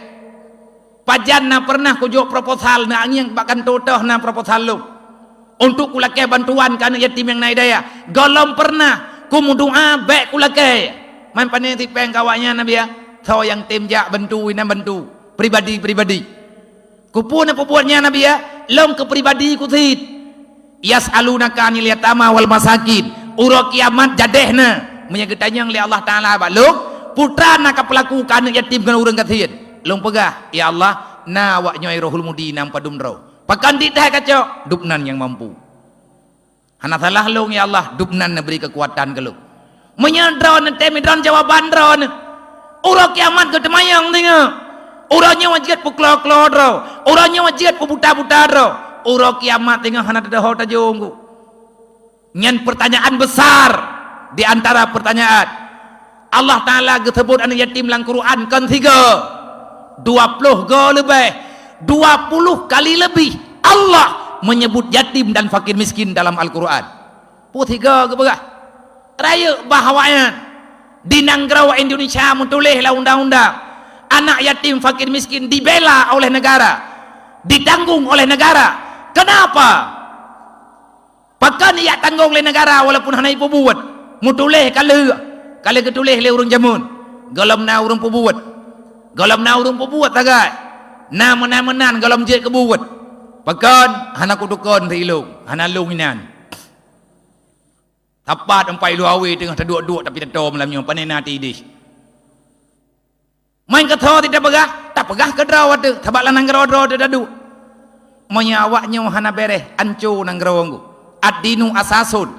Pajan na pernah kujuk proposal na angin bahkan totoh na proposal lu. Untuk kulakai bantuan ke anak yatim yang naik daya. Golom pernah ku mudoa baik kulakai. Man pandai tipeng kawannya nabi ya. Tahu yang tim jak bantu ina bantu pribadi. Ku pun apa buatnya nabi ya. Long ke pribadi ku tit. Yas'alunaka 'anil yatama wal masakin. Uro kiamat jadehna. Menyegitanya oleh Allah Taala ba. Long putra nak pelaku kana yatim kan urang kathian. Long pegah ya Allah na wa nyoi rohul mudinam padum ro. Pakan tidak kacau dupnan yang mampu. Hana salah long ya Allah dupnan beri kekuatan ke lu. Menyadron temidron jawaban dron. Uro kiamat ke temayang tinga. Uranya wajib puklok-klok ro. Uranya wajib pubuta-buta ro. Uro kiamat tinga hana dah tajungku. Nyan pertanyaan besar di antara pertanyaan. Allah Taala gesebut anak yatim dalam Quran kan 20 go lebih. 20 kali lebih Allah menyebut yatim dan fakir miskin dalam Al-Quran. Putiga ke begah. Raya bahawanya di Nanggrawa Indonesia mentulihlah undang-undang anak yatim fakir miskin dibela oleh negara, ditanggung oleh negara. Kenapa? Pakan ia tanggung oleh negara walaupun hanya ibu buat mutulih kalau ketulih le urang jamun galam na urang pubuat galam na urang pubuat tagay na menan galam je kebuat pakan hana kudukon tilung hana lunginan tapat empai lu awe tengah terduk-duk tapi tetom malamnya panena tidih main ketho tidak pegah tak pegah ke draw ada tabak lanang gero-gero dadu menyawaknya hana bereh ancu nang geronggu ad-dinu asasun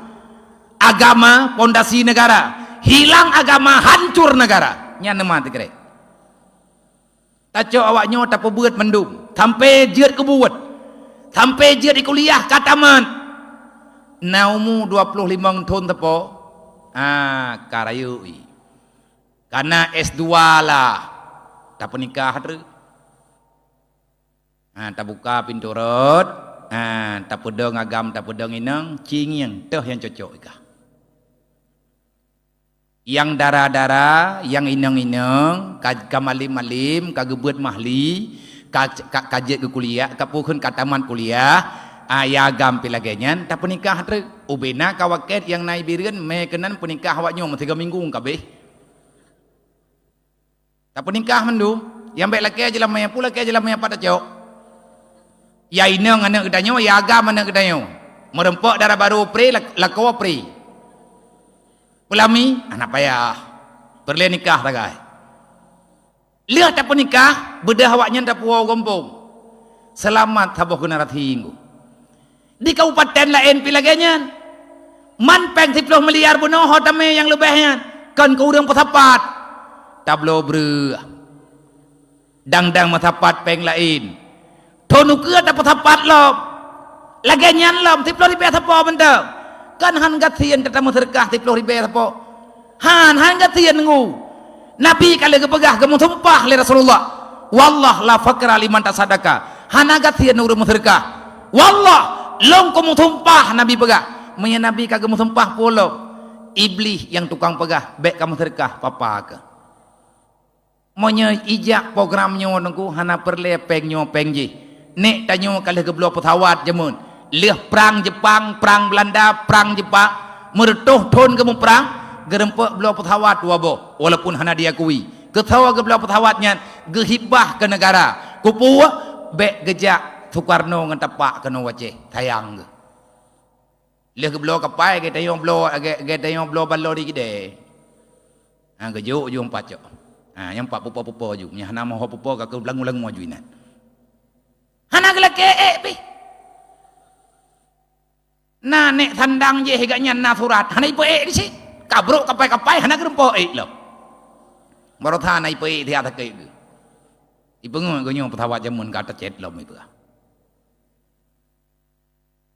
agama pondasi negara hilang agama hancur negara nya mati kere taco awaknya tak pebuat mendung sampai jeut kebuat sampai jeut di kuliah kataman naumu 25 tahun tepo karayui karena S2 lah tak penikah tu tak buka pintu rot tak pedang agam tak pedang inang cingiang teh yang cocok ikah yang darah-darah yang inang-inang kamalim-malim kagebut mahli kajet ke kuliah kapuhun kataman kuliah ya agam pilagenyan tak penikah tu ubena kawaket yang naik birin mekenan penikah awaknya 3 minggu kabeh tak penikah mendu yang baik laki aja lamanya pula laki aja lamanya pada cok ya inang anak kedanyo ya agam anak kedanyo merempok darah baru pre lakawa pre ulami anak payah perlu nikah tagai lihat tak penikah bedah awaknya tak puau gompong selamat habuh kena ratinggu di kabupaten lain pilaganya man peng 10 miliar bunuh hotame yang lebihnya kan ke urang petapat tablo bre dang-dang matapat peng lain tonu ke tak petapat lom laganyan lom 10 ribu apa benda kan han gatian tetamu terkah 10 ribu apa han gatian ngu nabi kali kepegah kamu tumpah le Rasulullah wallah la fakra liman tasadaka han gatian urang terkah wallah long kamu tumpah nabi pegah menya nabi kagak mu tumpah polo iblis yang tukang pegah baik kamu terkah papa ke menya ijak programnya nunggu hana perle pengnya pengji nek tanyo kali geblo petawat jemun leh perang Jepang perang Belanda perang Jepang meretuh ton kamu perang gerempek belo petawat wabo walaupun hana diakui ketawa geblo petawatnya gehibah ke negara kupu baik gejak Soekarno ngan tapak kena waceh tayang ke leh ke blo kapai ke tayong blo balo di gede ke juk jung pacok yang pak pupo ju nya hana mau pupo ka ke belang-belang mo juinan hana ke leke pi na nek tandang je heganya na surat hana ipo di si kabrok kapai hana gerempo lo baru tha na ipo di atas ke ipengu gonyo petawat jamun kata cet lo itu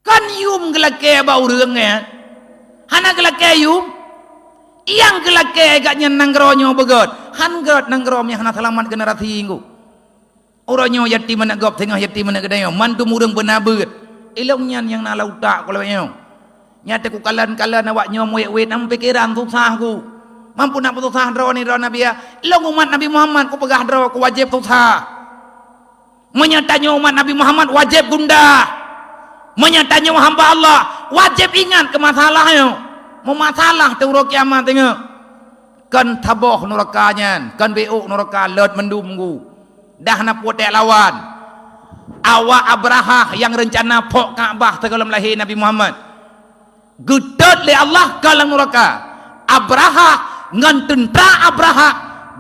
kan yum gelake bau reungnya hana gelake yum yang gelake agaknya nanggronyo begot han got nanggrom yang hana selamat generasi inggu oronyo yatim mana gop tengah yatim mana gedayo mantu murung benabeut ilongnya yang na lauta kalau yang Nyata ku kalan-kalan awak nyom wet-wet nam pikiran susah ku. Mampu nak susah dro ni dro Nabi ya. Long umat Nabi Muhammad ku pegah dro ku wajib susah. Menyatanya umat Nabi Muhammad wajib gundah. Menyatanya hamba Allah wajib ingat ke masalahnya. Mau masalah tu ro kiamat tengok. Kan taboh nurakanya, kan beuk nuraka let mendum ku. Dah nak potek lawan. Awak Abraha yang rencana pok Kaabah tegalam lahir Nabi Muhammad. Gedot le Allah kalang nuraka. Abraha ngan tentera Abraha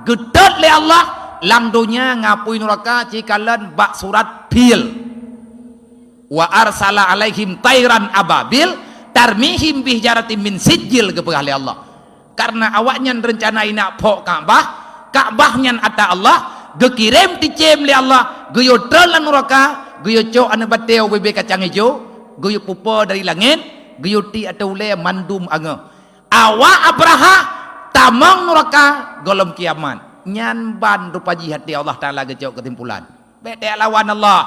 gedot le Allah lang dunia ngapui nuraka cikalan bak surat pil. Wa arsala alaihim tairan ababil tarmihim bihjaratin min sijil kepegah le Allah. Karena awaknya rencana nak pok Kaabah, Kaabahnya ata Allah, gekirim dicem le Allah, geyo telan nuraka, geyo cok ane bateo bebe kacang hijau, geyo pupa dari langit, geyo ti atau le mandum ange. Awak Abraha tamang nuraka golom kiamat. Nyan ban rupa jihad di Allah Taala gecok ketimpulan. Bede lawan Allah.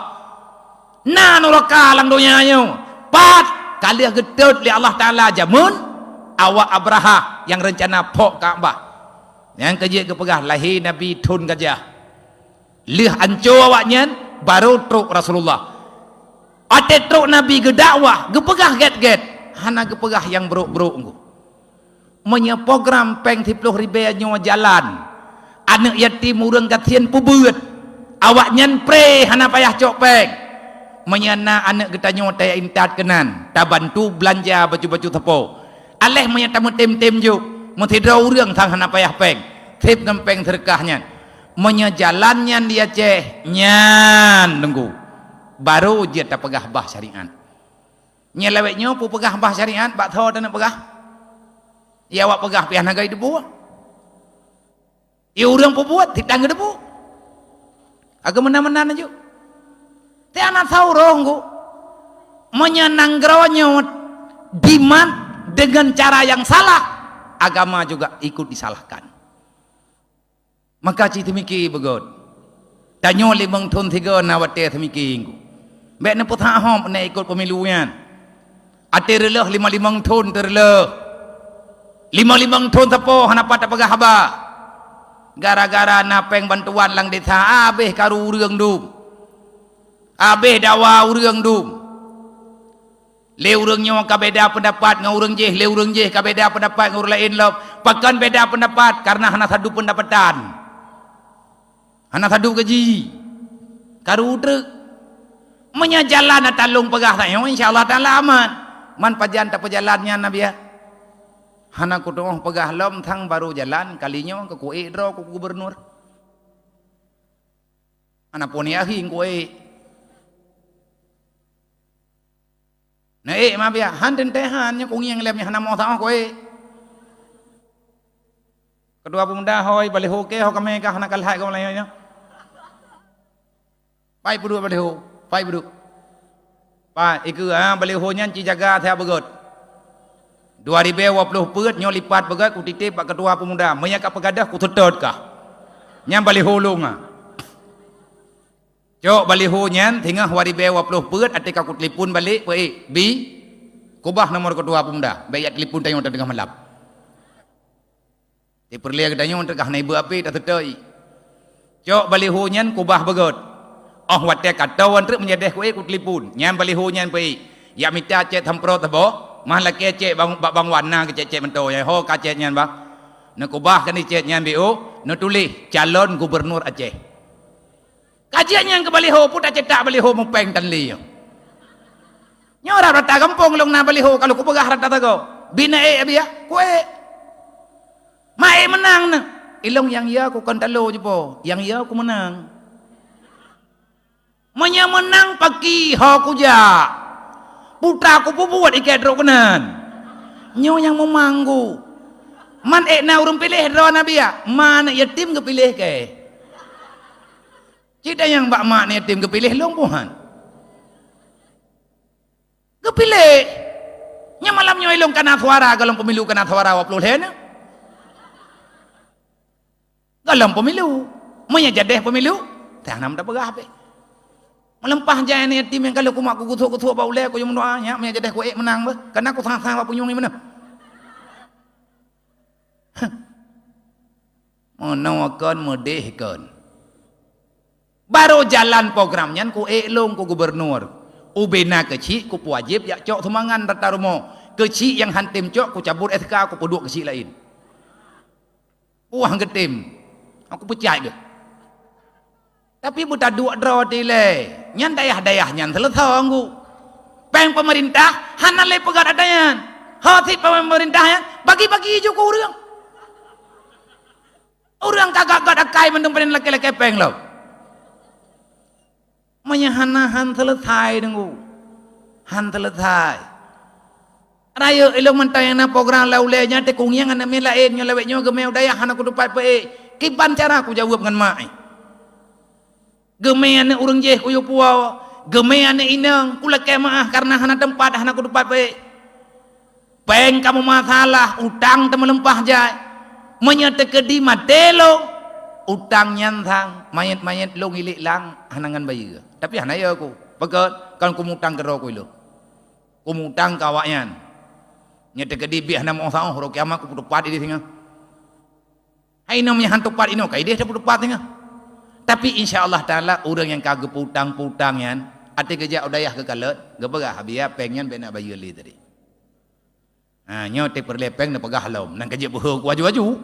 Na nuraka lang dunia nyo. Pat kali gedot li Allah Taala jamun awak Abraha yang rencana pok Kaabah. Yang kerja kepegah lahir Nabi tun gajah. Lih ancur awaknya baru truk Rasulullah. Ate truk Nabi gedakwah, gepegah get-get. Hana gepegah yang beruk-beruk engko. Menya program peng 10 ribu nyawa jalan. Anak yatim urang katian pubeut. Awaknya pre hana payah cok peng. Menyana anak kita nyawa taya intat kenan. Ta bantu belanja baju-baju tepo. Aleh menyata tem-tem juk. Mentidra urang tang hana payah peng. Tip ngempeng terkahnya. Menya jalannya dia ceh nyan nunggu. Baru dia tak pegah bah syariat. Nyeleweknya pu pegah bah syariat bak tho tak nak pegah. Ya awak pegah pian hagai debu. Ya urang pu buat ditangga debu. Agak menan-menan aja. Ti anak saurong ku. Menyenang gerawanya diman dengan cara yang salah, agama juga ikut disalahkan. Maka cik temiki begot. Tanyo limang thun tiga nawate temiki ingku. Bek ne putha hom ne ikut pemiluan. Ate releh lima-limang thun terleh. Lima-limang thun tepo hanapa tak pegah haba. Gara-gara napeng bantuan lang desa abeh karu urang dum. Abeh dawa urang dum. Le urangnya kabeda pendapat ngau urang je, le urang je kabeda pendapat ngau lain lop. Pakan beda pendapat karena hana sadu pendapatan. Hana sadu gaji. Karu truk. Menyajalan talung pegah tak insyaallah taala aman. Man pajan tak perjalannya Nabi ya. Hana ku doh pegah lom thang baru jalan kalinya ke kue dro ku gubernur. Ana poni ahi kue. Nah maaf ya, hanten tehan nya kungi yang lemnya hana mau tahu kue. Kedua pemuda hoi balik hoke ho kami kah hana kalhai kau lainnya. Pai berdua balik ho, pai berdua. Pai iku balik ho nya ci jaga saya begot. 2020 peut nyo lipat begat ku titip pak ketua pemuda menya ka pegadah ku tetod kah nyam baliho lunga cok baliho nyan tingah 2020 peut atika ku telefon balik bi kubah nomor ketua pemuda bayat telefon tayo tengah malam di perlia gedanyo tengah naibu api tak tetoi cok baliho nyan kubah begot oh wate katawan truk menyedeh ku telefon nyam baliho nyan pi ya mita cek tampro tabo malah kecek bang warna kecek mento ya ho kacek nyan bang nak ubah kan cek nyan BO nak tulis calon gubernur Aceh kajian yang kembali ho pun tak cetak bali ho mupeng tan li nyora rata kampung long na bali ho kalau ku pegah rata tago bina abia kue mai menang na ilong yang ya ku kan talo je po yang ya ku menang menya menang pagi ho ku ja putra aku buat ikat rokenan nyo yang memanggu man na urung pilih ro nabi ya mana yatim kepilih ke cita yang bak mak ni yatim kepilih lompohan kepilih nya malam nyo ilong kana suara galong pemilu kana suara 20 hen galong pemilu monya jadeh pemilu tanam dah berah be melempah jaya ni tim yang kalau aku mak aku kutuk bau le aku yang mendoanya me jadi aku menang bah karena aku sang-sang apa punyung ni mana menawarkan medehkan baru jalan programnya ku long ku gubernur ubena kecil ku wajib ya cok semangan rata rumo kecil yang hantim cok ku cabut SK aku peduk kecil lain uang getim aku percaya deh tapi buta dua draw dile nyan dayah nyan selesai aku peng pemerintah hanale pegat adanya hati pemerintahnya bagi-bagi juga orang kagak akai mendemperin laki-laki peng lo menyahanahan selesai dengu han selesai raya ilmu mentayana program laulenya te kungiang ana melain nyo lewetnyo gemeu dayah anak ku dupat pe kiban cara aku jawab dengan mai gemeane urang jeh ku yo puau gemeane inang kula kemaah karena hana tempat hana ku dupat pe peng kamu masalah utang te melempah jai menyata kedi matelo utang nyantang mayat lo ngilik lang hanangan bayi tapi hanaya aku pegat kan kumutang kero ku lo kumutang kawaknya nyata kedi bi hana mo saong ro kiamat ku dupat di singa hai namanya hantu pat ino kai dia dupat singa tapi insyaallah taala orang yang kagep utang yan ate kerja udayah ke kalet gebegah habia pengyan bena bayi li tadi nyote perlepeng na pagahlom nang kerja buhuk waju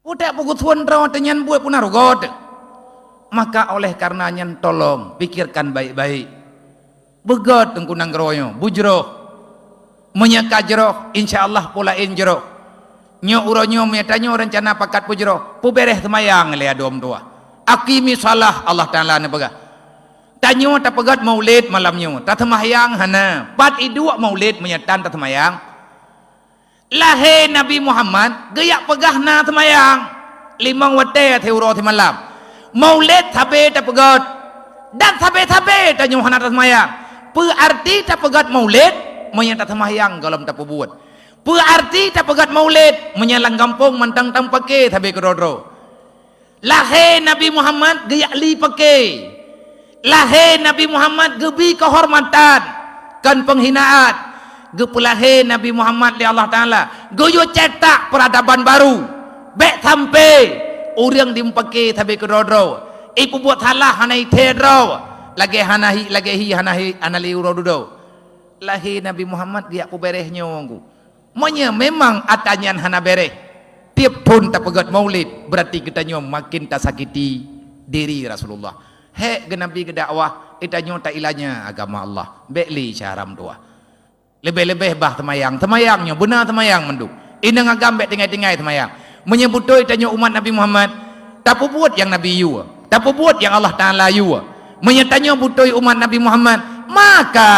udah pugutuan rawan tenyan buat punah rogot maka oleh karenanya tolong pikirkan baik-baik begot tengkunang geroyo bujroh menyakajroh insyaallah pulain jeroh nyo uronyo metanyo rencana pakat pujroh pu bereh semayang le adom tua akimi salah Allah taala ne baga tanyo ta pegat maulid malamnyo ta semayang hana pat idua maulid menyatan ta semayang lahir Nabi Muhammad geyak pegahna semayang limang wate teuro ti malam maulid sabe ta pegat dan sabe ta nyohana ta semayang berarti ta pegat maulid menyata semayang galam ta pebuat berarti ta pegat maulid menyalang kampung mentang tang pake sabe kedodro lahir Nabi Muhammad geyak li pake lahir Nabi Muhammad gebi kehormatan kan penghinaan gepulahe Nabi Muhammad di Allah Ta'ala goyo cetak peradaban baru bek sampai orang dimpake tabi kedodro ipu buat salah hanai tedro lagi hanahi anali urodudo lahi Nabi Muhammad dia aku berehnya wongku monya memang atanyan hana bereh tiap pun tak pegat maulid berarti kita nyom makin tak sakiti diri Rasulullah he genabi kedakwah itanyo tak ilanya agama Allah bekli syaram tua lebih-lebih bah temayangnya benar temayang menduk ini ngagambek tinggai-tinggai temayang menyebutoi tanya umat Nabi Muhammad tak buat yang Nabi yu tak buat yang Allah Ta'ala yu menyatanya butoi umat Nabi Muhammad maka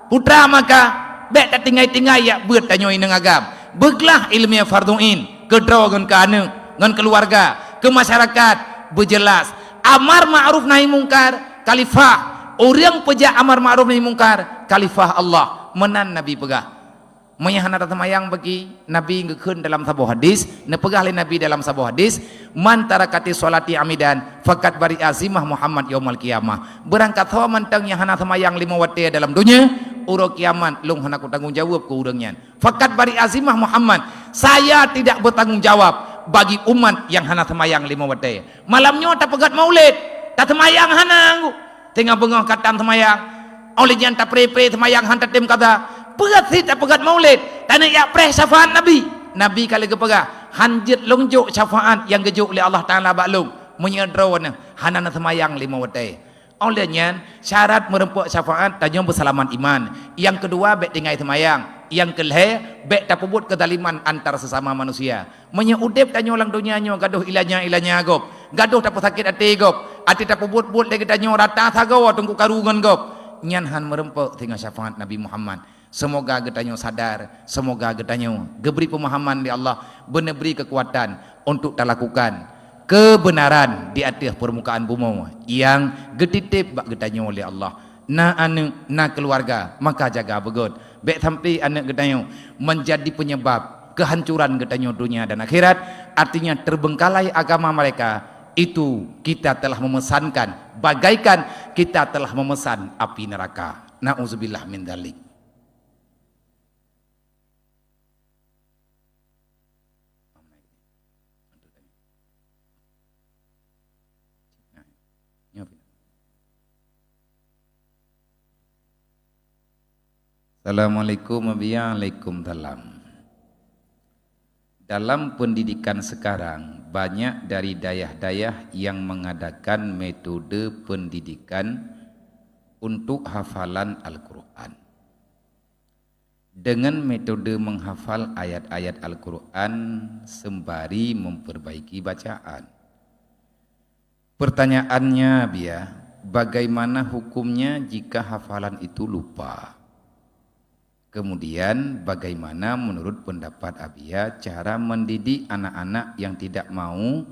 putra maka bek tak tinggai-tinggai ya buat tanya ini ngagam beglah ilmiah farduin kedro ngan kane ngan keluarga ke masyarakat berjelas amar ma'ruf nahi mungkar khalifah orang peja amar ma'ruf nahi mungkar khalifah Allah menan Nabi pegah menyahana tamayang bagi Nabi ngekun dalam sebuah hadis nepegah oleh Nabi dalam sebuah hadis man tarakati solati amidan fakat bari azimah Muhammad yaumal qiyamah berangkat hawa mantang nyahana tamayang 5 waktu dalam dunia uro kiamat lung hana ku tanggung jawab ke urangnya fakat bari azimah Muhammad saya tidak bertanggung jawab bagi umat yang hana tamayang 5 waktu malamnya tak pegat maulid tak tamayang hana tengah bengah katam tamayang oleh jangan tak pre-pre semayang hantar tim kata pegat tak pegat maulid tanah ya pre syafaat Nabi kali kepegah hanjit longjuk syafaat yang gejuk oleh Allah Ta'ala baklum menyedron hanana semayang 5 waktu olehnya syarat merempuk syafaat tanya bersalaman iman yang kedua bek tinggai semayang yang kelih bek tak pebut kezaliman antar sesama manusia menyudip tanya ulang dunianya gaduh ilanya agop gaduh tak sakit hati gop hati tak pebut-but lagi tanya rata sagawa tunggu karungan gop nyanhan merempuk tinggal syafaat Nabi Muhammad semoga getanyo sadar semoga getanyo geberi pemahaman di Allah benar beri kekuatan untuk tak lakukan kebenaran di atas permukaan bumi yang getitip bak getanyo oleh Allah na anu na keluarga maka jaga begot bek sampai anak getanyo menjadi penyebab kehancuran getanyo dunia dan akhirat artinya terbengkalai agama mereka itu kita telah memesankan bagaikan kita telah memesan api neraka. Na'udzubillah min dzalik. Assalamualaikum warahmatullahi wabarakatuh. Dalam pendidikan sekarang, banyak dari dayah-dayah yang mengadakan metode pendidikan untuk hafalan Al-Quran. Dengan metode menghafal ayat-ayat Al-Quran sembari memperbaiki bacaan. Pertanyaannya, bagaimana hukumnya jika hafalan itu lupa? Kemudian bagaimana menurut pendapat Abia cara mendidik anak-anak yang tidak mau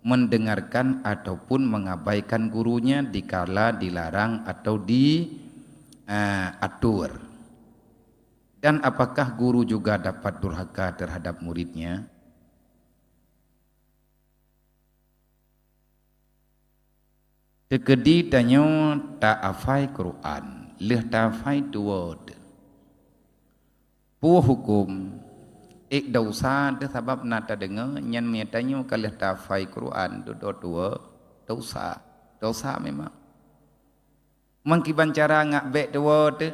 mendengarkan ataupun mengabaikan gurunya dikala dilarang atau diatur? Dan apakah guru juga dapat durhaka terhadap muridnya? Tekedi tanyo ta'afai Quran, leh ta'afai tuwod. Pu hukum ik dosa de sebab nata dengar nyan miatanyo kalih tafai Quran dua dosa memang mangkiban cara ngak bek dua de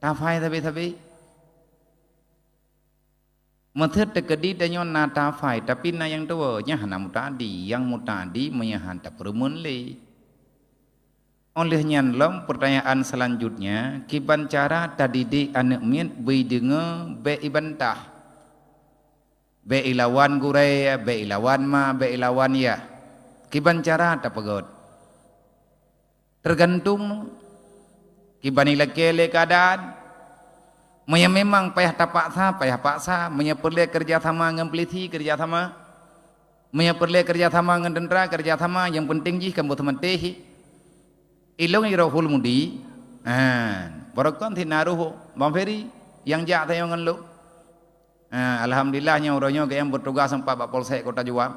tafai tapi methet tekedi danyo na tafai tapi na yang dua nya hana mutadi yang mutadi menyahan tak perumun le. Oleh nyanlom pertanyaan selanjutnya, kiban cara tadidik anak mian beri dengar be ibantah. Be ilawan guraya, be ilawan ma, be ilawan ya. Kiban cara tak pegot. Tergantung kiban ilakele keadaan. Maya memang payah tapaksa, maya perlu kerja sama dengan peliti, kerja sama. Maya perlu kerja sama dengan tentera, kerja sama yang penting jih kamu teman tehi. Ilong irahul mudi, barakon thinaruh, bangferi yang jak tayong nganlo. Alhamdulillahnya orangnya yang bertugas sampai Pak Polsek Kota Juang.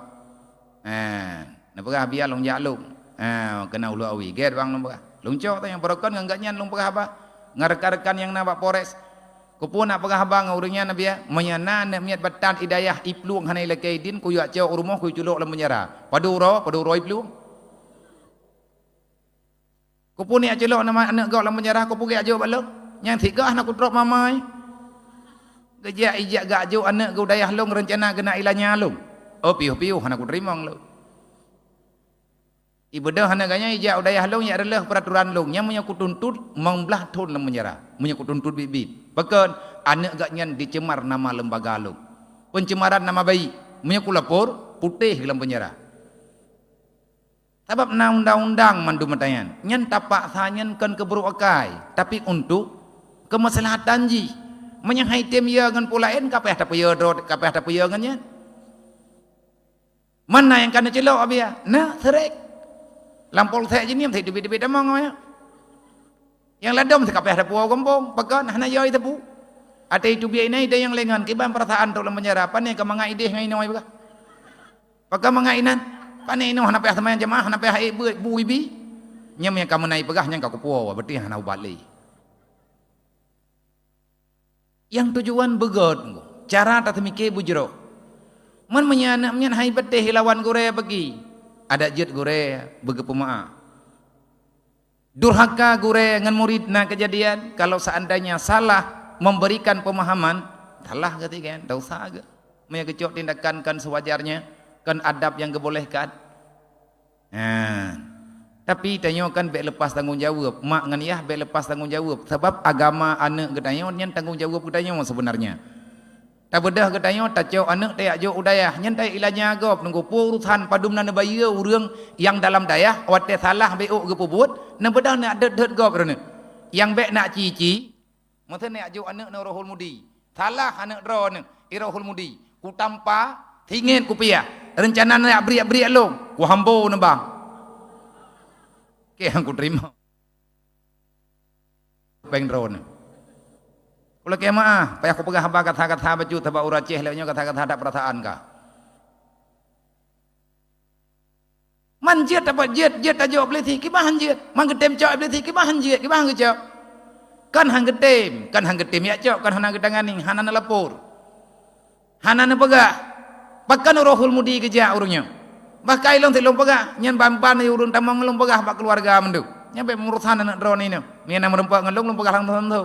Napakah biar long jak long, kena ulu awi, get bang nampak. Long cok tayong barakon nganggaknya long pakah apa? Ngarek-rekan yang nampak Polres. Kupun nak pakah abang orangnya nabiya, menyana nak miat batan hidayah ipluang hanai lekaidin kuyak cok rumah kuy culok lam penjara. Paduro ipluang. Kau pun ni ajelok nama anak kau dalam penjara kau pergi ajo balok. Yang tiga anak kau drop mamai. Gejak ijak gak ajo anak kau dayah long rencana kena ilahnya long. Oh piuh anak kau terima long. Ibadah anak ganya ijak dayah long ya adalah peraturan long. Yang punya kutuntut membelah ton dalam penjara. Punya kutuntut bibit. Bahkan anak gaknya dicemar nama lembaga long. Pencemaran nama bayi. Punya kulapor putih dalam penjara. Sebab na undang-undang mandu matayan nyan tapak sanyan kan keberuakai tapi untuk kemaslahatan ji menyahai tem ya ngan pulaen kapeh ta paya drot kapeh ta paya ngan nyan mana yang kana celok abia na serek lampol thek jinim thek debi-debi damang ya yang ladom se kapeh ta puau kampung pakan hana yoi tepu ate itu biai nai yang lengan kiban perasaan tok lam penjara pan yang kemangai ideh ngai noi baka pakai mangainan pane ino hana payah teman jemaah hana payah bu ibi nyam yang kamu naik pegah nyang ka kupo berarti hana ubali yang tujuan begot cara tak temike bujro man menyanak menyan hai beteh lawan gore bagi ada jet gore bege pemaaf durhaka gore ngan murid na kejadian kalau seandainya salah memberikan pemahaman salah ketika dosa ke maya kecok tindakan kan sewajarnya kan adab yang kebolehkan. Tapi tanyo kan bek lepas tanggungjawab. Mak ngan yah bek lepas tanggungjawab. Sebab agama anak gedanyo nyan tanggungjawab gedanyo sebenarnya. Tak bedah gedanyo tak jauh anak tak jauh udayah nyan tak ilahnya agop nunggu urusan padum na nebaya urang yang dalam dayah wate salah beuk ge pubut na bedah nak det gop rene. Yang bek nak cici mata nak jauh anak na rohul mudi. Salah anak dro ne irahul mudi. Ku tampa tingin ku pia rencana nak beri-beri long ku hambo ne bang ke yang ku terima bang drone kula ke maah payah ku pegah haba kata-kata baju taba uraceh lewnya kata-kata tak perasaan ka Man jet dapat jet tak jawab boleh thi kibahan jet. Man getem cok boleh thi kibahan jet kibahan ke cok. Kan hang getem ya cok kan hana gedanganing hanana lapor. Hanana pegak. Bahkan rohul mudi kerja urungnya. Bahkan ilong tilong pegak nyen ban urun tamang ngelong pegak bak keluarga mendu. Nyampe mengurusan anak drone ini. Ni nama rempak ngelong pegak lang tu.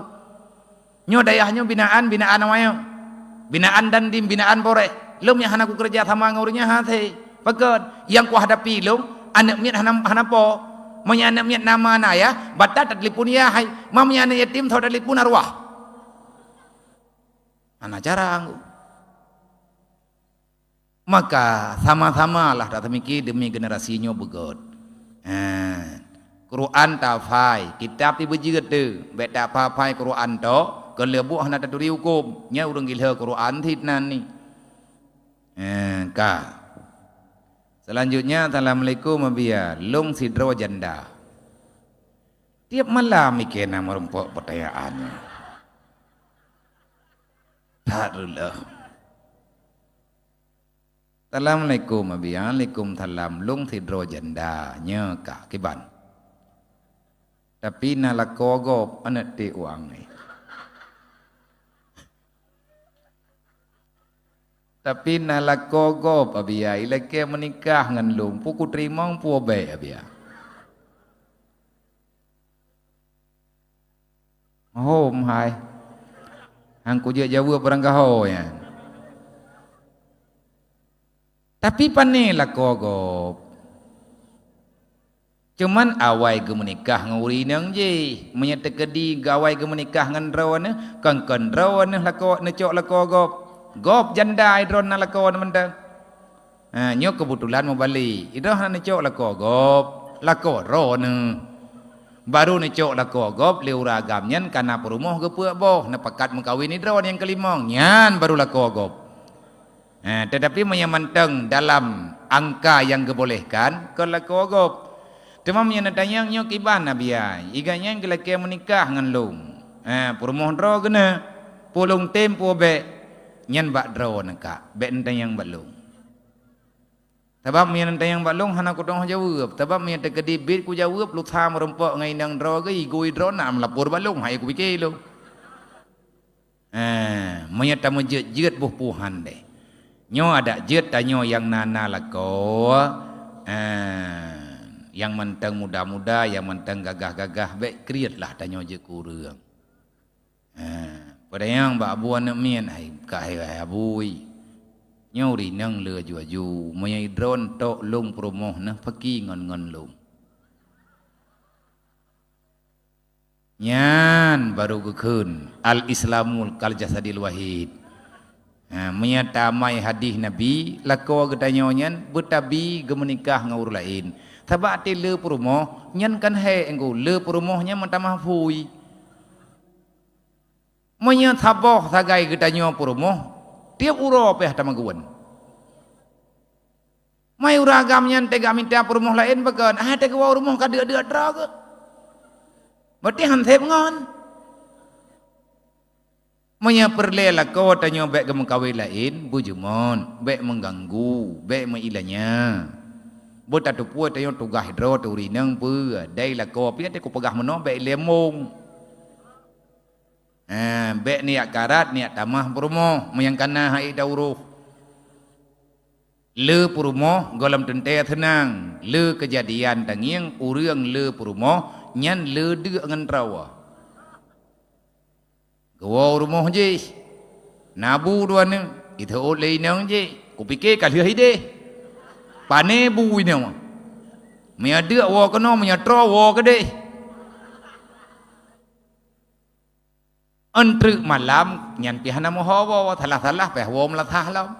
Nyo dayahnya binaan namanya. Binaan dan dim binaan pore. Lom yang hana ku kerja sama ngurungnya hati. Pakat yang ku hadapi lom anak miat hana po. Manya anak miat nama anaya batat telefon ya hai. Mamanya anak yatim thau telefon arwah. Anak jarang. Maka sama-samalah tak temiki demi generasinya begot. Quran tafai, kitab ti bejiget tu. Bet tak papai Quran to, kelebu hana taturi hukum. Nya urang gilha Quran thitnan ni. Ka. Selanjutnya Assalamualaikum Mabia, long sidro janda. Tiap malam mikirna merumpok pertanyaan. Tarullah. Assalamualaikum Mabia, Waalaikumsalam long sidro janda nya ka kiban. Tapi nalakogop anak ti uang ni. Tapi nalakogop abia ilake menikah ngan lung puku terimong puo be abia. Hom hai. Hang ku je Jawa perangkaho ya. Tapi pane lakogop. Cuman awai ke menikah nguri nang je. Menyetekedi gawai ke menikah ngan rawan kan rawan lako necok lakogop. Gop janda idron na lako mendang. Nyo kebetulan mau balik. Idron na necok lako gop. Lako ro ne. Baru necok lako gop leu ragamnyan kana perumoh ke puak boh. Na pakat mengkawin idron yang kelimong. Nyan baru lako gop. Tetapi menyamanteng dalam angka yang dibolehkan ke lako gop. Cuma menyanatanya nyo kiban nabiya. Iganya yang kelaki menikah ngan lung. Perumoh ro kena. Pulung tempo be. Nyan bak draw naka be entang yang balung tabab mian entang yang balung hana ku tong jawab tabab mian tekedi bit ku jawab lu tha merempok ngai nang draw ge igoi draw nam lapor balung hai ku pikir lu mian tamu jet buh puhan de nyo ada jet tanyo yang nana lako yang mentang muda-muda yang mentang gagah-gagah be kriat lah tanyo je kurang pada yang ba abuan nak mian ai kai abui nyori nang le ju moyai drone tok lung promoh nah paki ngon lung nyan baru keun al islamul kal jasadil wahid menyata mai hadis nabi lako getanyo nyan betabi ge menikah ngaur lain sabak te le promoh nyan kan he engko le promohnya mentamah fui Menya taboh sagai kita nyo purumoh tiap uro peh tamaguan. Mai uragamnya tega minta purumoh lain bagan. Tega wa rumoh ka dia draga. Berarti hansep ngon. Menya perlela kau tanyo bek gemengkawi lain bujumon, bek mengganggu, bek meilanya. Bota tu puat tanyo tugah hidro tu rinang pu, dai la kau pi te ku pegah meno bek lemong. Bek niat karat niat tamah purumoh menyangkana hai dauruh le purumoh golam tente tenang le kejadian tangiang urang le purumoh nyan le de ngan rawa gawa rumoh je nabu duan itu oleh nang je ku pikir ka leh ide pane bui nang me ada wa kono me tro wa kede Antri malam nyan pihana mohawa thalah peh wom la thahlam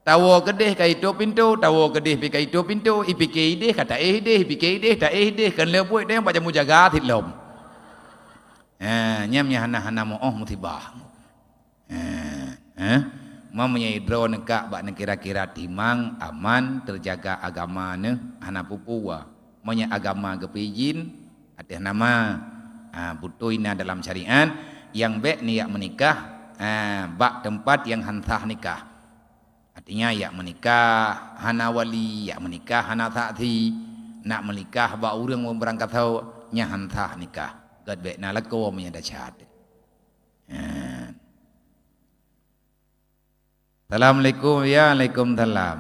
tawo kedeh kai to pintu tawo kedeh pi kai to pintu ipike ide kata deh ipike ide ta deh kan le puai deh baca mujaga thit lom nyam nya hana mo mutibah mamanya drone ka bak kira-kira timang aman terjaga agama ne hana pupuwa monya agama gepijin ada nama butuina dalam syariat yang bek niat menikah bak tempat yang hantah nikah Artinya yak menikah hana wali, yak menikah hana takti, nak menikah ba urang berangkat tahu nya hantah nikah. Gad be na lako punya dacat. Assalamualaikum ya Waalaikumsalam.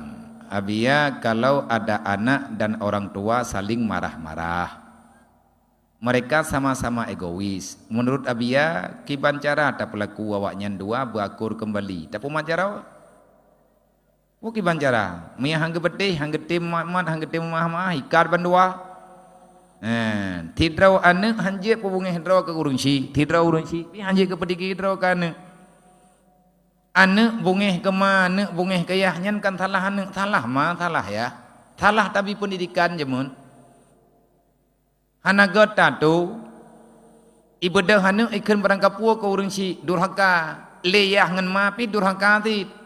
Abia kalau ada anak dan orang tua saling marah-marah, mereka sama-sama egois. Menurut Abia, kiban cara tak pelaku awaknya dua berakur kembali. Tak pun cara. Buki bancara, mia hangge bedeh, hangge tim mat, hangge tim mah ikar bandua. Tidrau ane hanje pubungeh draw ke urunsi, tidrau urunsi, pi hanje ke pediki draw ke ane bungeh ke mana, bungeh ke yah nyan kan salah ane, salah mah salah ya, salah tapi pendidikan jemun. Hana gota tu, ibadah ane ikan berangkapua ke urunsi durhaka, leyah ngan ma pi durhaka ti.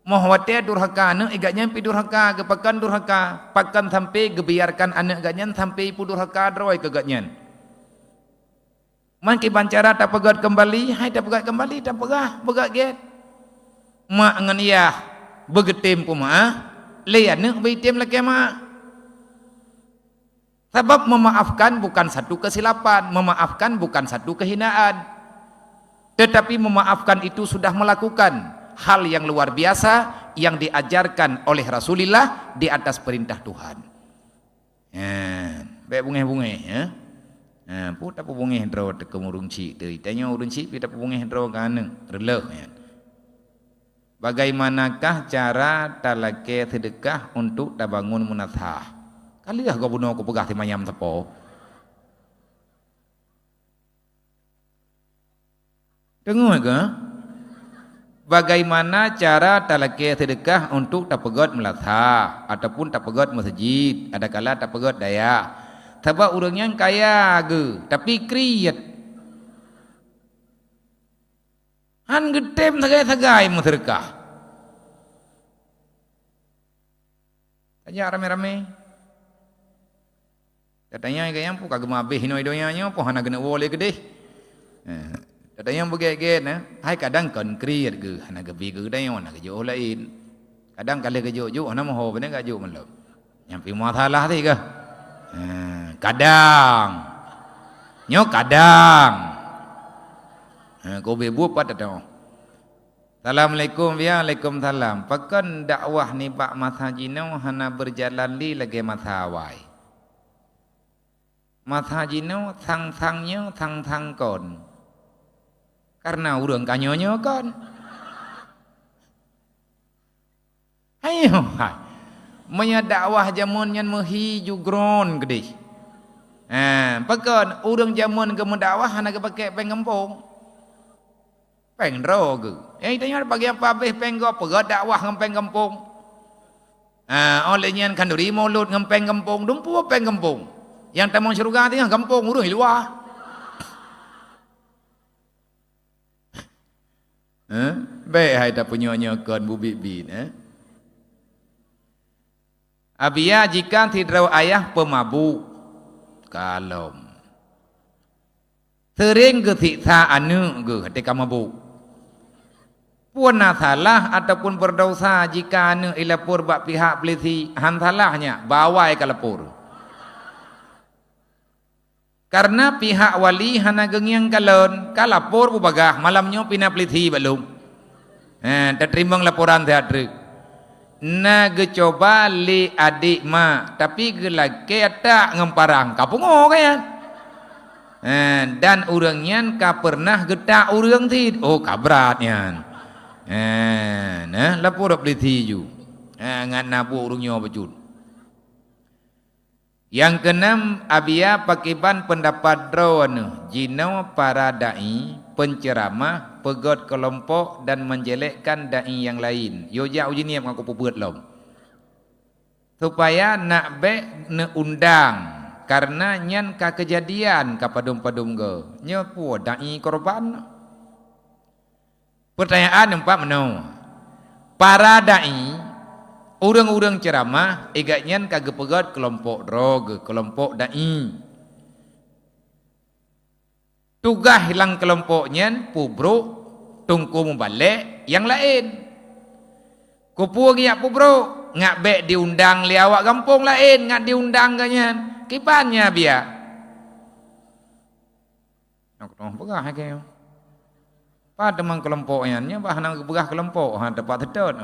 Mohwate durhaka ne igaknya pi durhaka gepakan durhaka pakan sampai gebiarkan anak gaknya sampai pu durhaka droi ke gaknya man ki bancara tak pegat kembali hai tak pegat kembali tak pegah get mak ngan ya begetem pu ma lian ne beitem laki mak sebab memaafkan bukan satu kesilapan, memaafkan bukan satu kehinaan, tetapi memaafkan itu sudah melakukan hal yang luar biasa yang diajarkan oleh Rasulullah di atas perintah Tuhan. Baik bungeh-bungeh ya. Put apa bungeh draw te kemurungci teuy. Tanya urunci pi apa bungeh draw kana releh ya. Bagaimanakah cara talake sedekah untuk tabangun munasah? Kaliah kau bunuh aku pegah timayam tepo. Dengar ke? Bagaimana cara talake sedekah untuk tapegot melatha ataupun tapegot masjid, ada kala tapegot daya. Sebab orangnya kaya ge, tapi kriat. Han getem sagai-sagai mau sedekah. Tanya rame-rame. Katanya kayang pu kagem abeh hino idonya po hana gena wole gede. Ada yang begitu na, hai kadang konkret ke, hana gebi ke dah yang mana kejo lain. Kadang kali kejo ju, hana mahu benar kejo malam. Yang pi masalah ti ke, kadang, kadang. Kau bebu apa tak? Assalamualaikum ya, Waalaikumsalam. Pakan dakwah ni pak masa jinau hana berjalan li lagi masa awai. Masa jinau sang-sangnya sang-sang kon. Karena urang kanyonyo kan. Ayo, maya dakwah jamun yang mehi jugron gede. Pakan urang jamun ke mendakwah hana ke pakai penggempung. Pengro ke. Itanya bagi apa beh penggo pegat dakwah ngempeng gempung. Oleh nyan kanduri mulut ngempeng gempung, dumpu penggempung. Yang tamu syurga tengah gempung urang luar. Baik hai tak punya kon bubit-bit Abia jika tidak ayah pemabuk kalom sering kesiksa anu ke ketika mabuk pun salah ataupun berdosa jika anu ilapur bak pihak polisi han salahnya bawai ke lapor karena pihak wali hana gengiang kalon kalapor bubagah malamnya pina polisi belum terima laporan teatrek na gecoba li adik ma tapi gelake tak ngemparang kapungo kan dan urangnya ka pernah getak urang ti oh kabratnya nah lapor polisi ju ngan nabu urangnya bejut. Yang keenam, abia pakiban pendapat drawan jinau para dai, penceramah, pegot kelompok dan menjelekkan dai yang lain. Yo ja uji niat ngaku pubeut lom. Supaya nak be ne undang karena nyan ka kejadian ka padum-padum ge. Nya pu dai korban. Pertanyaan empat meno. Para dai urang-urang ceramah egatnya kagak pegat kelompok drog, kelompok dai. Tugas hilang kelompoknya pubruk tungku membalik yang lain. Kupu giak pu bro, ngak bek diundang li awak kampung lain, ngak diundang ganyan. Kipannya biar. Nak tong pegah ke. Pada mang kelompoknya, bahan pegah kelompok, dapat tetut.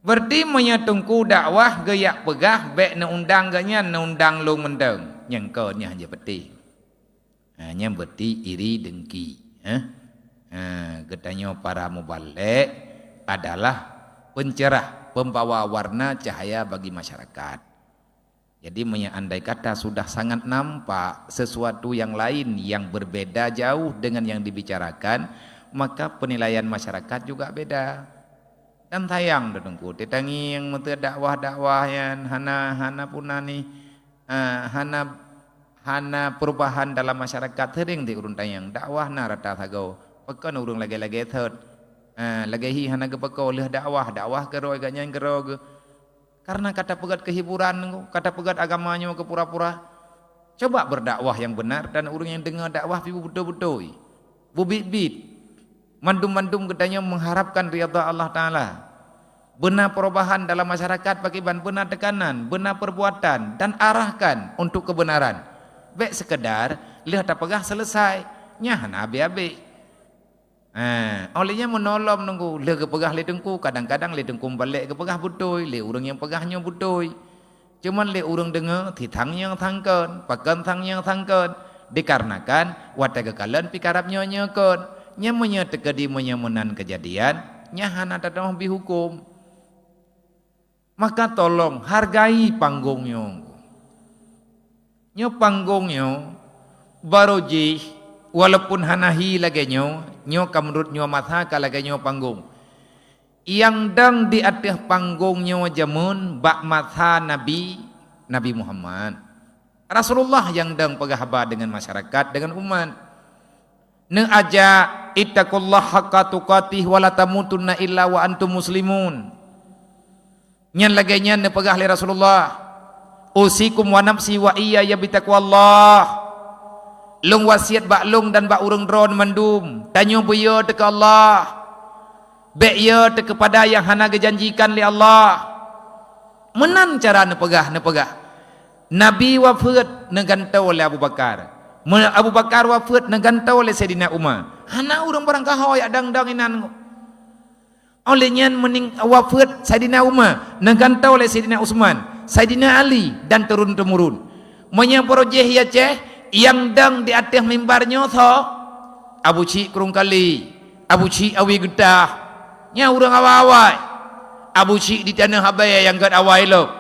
Berarti menyatungku dakwah gayak pegah bek na undang ganyan, na undang lu mendeng. Yang nya aja peti. Hanya beti iri dengki. Katanya para mubalik adalah pencerah, pembawa warna cahaya bagi masyarakat. Jadi andai kata sudah sangat nampak sesuatu yang lain yang berbeda jauh dengan yang dibicarakan, maka penilaian masyarakat juga beda. Dan sayang datangku, tetangi yang mentu dakwah-dakwah yang hana punani, hana perubahan dalam masyarakat sering diurun tayang dakwah na rata thagau, pekan urung lagi-lagi third. Lagi hana ke pekau leh dakwah ke roy ganyan ke roy karena kata pegat kehiburan, kata pegat agamanya ke pura-pura. Coba berdakwah yang benar dan orang yang dengar dakwah pibu betul-betul bubit-bit mandum-mandum katanya mengharapkan ridha Allah Ta'ala, benar perubahan dalam masyarakat pakai benar tekanan, benar perbuatan dan arahkan untuk kebenaran. Baik sekedar lihat pegah selesai nyahan abe-abe. Olehnya menolong nunggu le ke pegah le dengku, kadang-kadang le dengku balik ke pegah butoi, le urang yang pegahnya butoi. Cuman le urang dengar tithang yang thangkeun, pakan thang yang thangkeun, dikarenakan wata kekalan pikarapnya nyekeun, nya menyetekedi menyemenan kejadian, nya hana tatah bihukum. Maka tolong hargai panggungnya. Nyo panggungnya baroji walaupun hanahi lagi nyo menurut nyo matha kalagi nyo panggung. Yang dang di atas panggung nyo jamun bak matha Nabi Muhammad. Rasulullah yang dang pegahaba dengan masyarakat, dengan umat. Ne aja ittaqullah haqqa tuqatih wa la tamutunna illa wa antum muslimun. Nyan lagi nyan ne pegah li Rasulullah. Usikum wa nafsi wa iyya bitaqwallah. Lung wasiat bak lung dan bak urang dron mandum tanyo beyo teka Allah, bek ye te kepada yang hana gejanjikan li Allah. Menan cara ne pegah Nabi wafat negantau oleh Abu Bakar, Abu Bakar wafat negantau oleh Sayyidina Umar. Hana urang barang kahoy adang-dang inan olehnya mening wafat Sayyidina Umar negantau oleh Sayyidina Utsman, Sayyidina Ali dan turun-temurun. Menya projeh ya ceh yang dang di atas mimbarnya tho Abu Cik kurung kali, Abu Cik awi getah nya urang awai Abu Cik di tanah habaya yang gad awai lo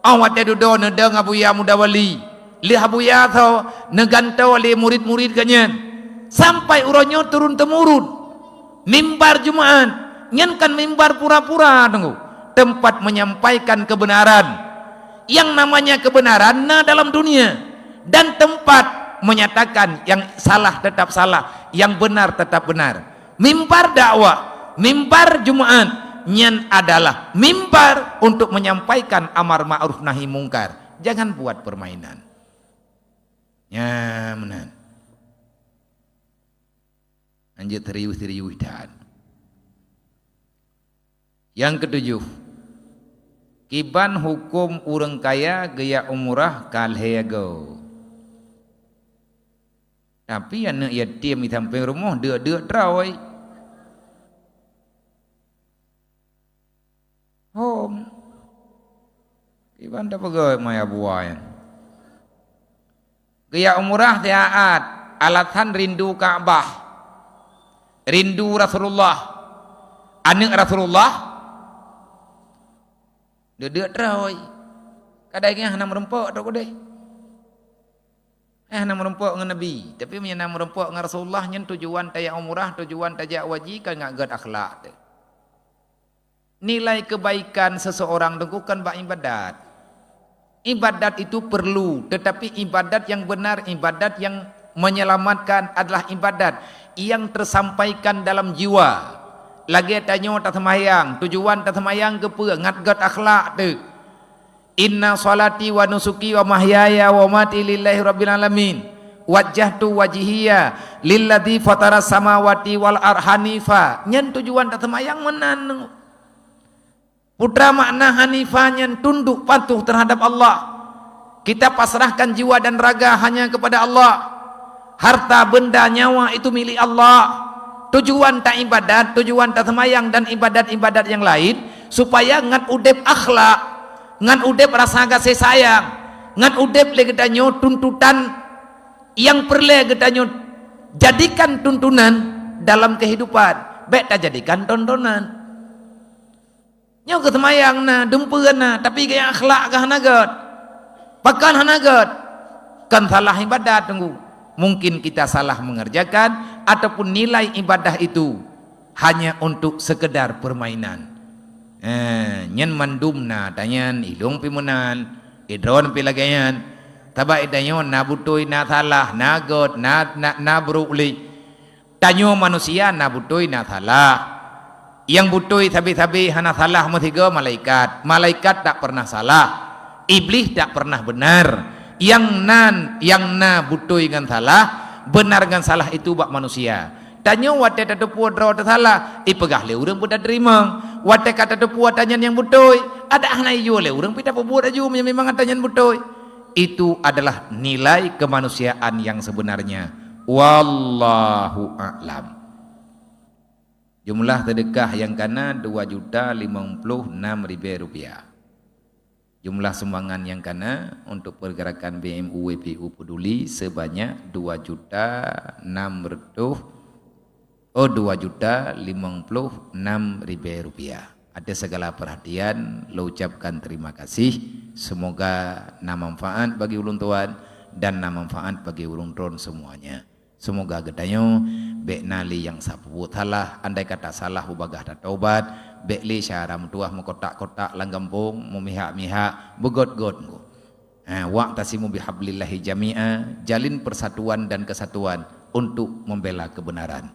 awat dedo nedang Abu Ya Mudawali li Abu Ya tho negantau li murid-murid kanyen sampai uronyo turun temurun mimbar Jumat nyen kan mimbar pura-pura tunggu tempat menyampaikan kebenaran yang namanya kebenaran nah dalam dunia, dan tempat menyatakan yang salah tetap salah, yang benar tetap benar. Mimbar dakwah, mimbar Jumat nyen adalah mimbar untuk menyampaikan amar ma'ruf nahi mungkar. Jangan buat permainan. Ya menan. Lanjut riuh-riuh dan. Yang ketujuh, kiban hukum urang kaya gaya umrah kalhego. Tapi anak yatim di samping rumah dia terawai. Home. Kiban dah pegawai maya buaya. Gaya umrah taat, alatan rindu Ka'bah. Rindu Rasulullah. Anak Rasulullah dia terawai. Kadang-kadang hana merempok tak kodeh. Hana merempok dengan Nabi, tapi menyana merempok dengan Rasulullah nyen tujuan taya umrah, tujuan tajak waji kan ngak gad akhlak. Nilai kebaikan seseorang tentukan bak ibadat. Ibadat itu perlu, tetapi ibadat yang benar, ibadat yang menyelamatkan adalah ibadat yang tersampaikan dalam jiwa. Lagi tanya tak semayang, tujuan tak semayang ke pe ngat gad akhlak tu. Inna salati wa nusuki wa mahyaya wa mati lillahi rabbil alamin. Wajjahtu wajhiya lilladzi fatara samawati wal arhanifa. Nyen tujuan tak semayang menan. Putra makna hanifahnya tunduk patuh terhadap Allah. Kita pasrahkan jiwa dan raga hanya kepada Allah. Harta benda nyawa itu milik Allah. Tujuan tak ibadat, tujuan tak semayang dan ibadat-ibadat yang lain supaya ngan udep akhlak, ngan udep rasa kasih sayang, ngan udep le gedanyo tuntutan yang perle gedanyo jadikan tuntunan dalam kehidupan. Baik tak jadikan tontonan. Nyo ke semayang na, dempeun na, tapi gaya akhlak kah hanagat. Pakan hanagat. Kan salah ibadat tunggu. Mungkin kita salah mengerjakan ataupun nilai ibadah itu hanya untuk sekedar permainan. Nyen mandumna tanyan ilung pimunan, idron pilagayan. Taba idayon na butoy na salah, na god, na berukli. Tanyo manusia na butoy na salah. Yang butoy sabi-sabi hana salah matiga malaikat. Malaikat tak pernah salah. Iblis tak pernah benar. Yang na butoy dengan salah, benar dengan salah itu bak manusia. Tanya wate tatapu draw salah, ipegah le urang pun terima. Wate kata tapu tanyan yang butoy, ada hana iyo le urang pita buat aju memang tanyan butoy. Itu adalah nilai kemanusiaan yang sebenarnya. Wallahu a'lam. Jumlah sedekah yang kana 2.056.000 rupiah. Jumlah sumbangan yang kana untuk pergerakan BMU WPU Peduli sebanyak 2.056.000 rupiah. Ada segala perhatian, lo ucapkan terima kasih. Semoga na manfaat bagi ulun tuan dan na manfaat bagi ulun tuan semuanya. Semoga gedanyo bek nali yang sapu salah, andai kata salah ubagah dan taubat, bek li syara mutuah mukotak-kotak langgampung memihak-mihak begot-got ngo. Wa'tasimu bihablillahi jami'a, jalin persatuan dan kesatuan untuk membela kebenaran.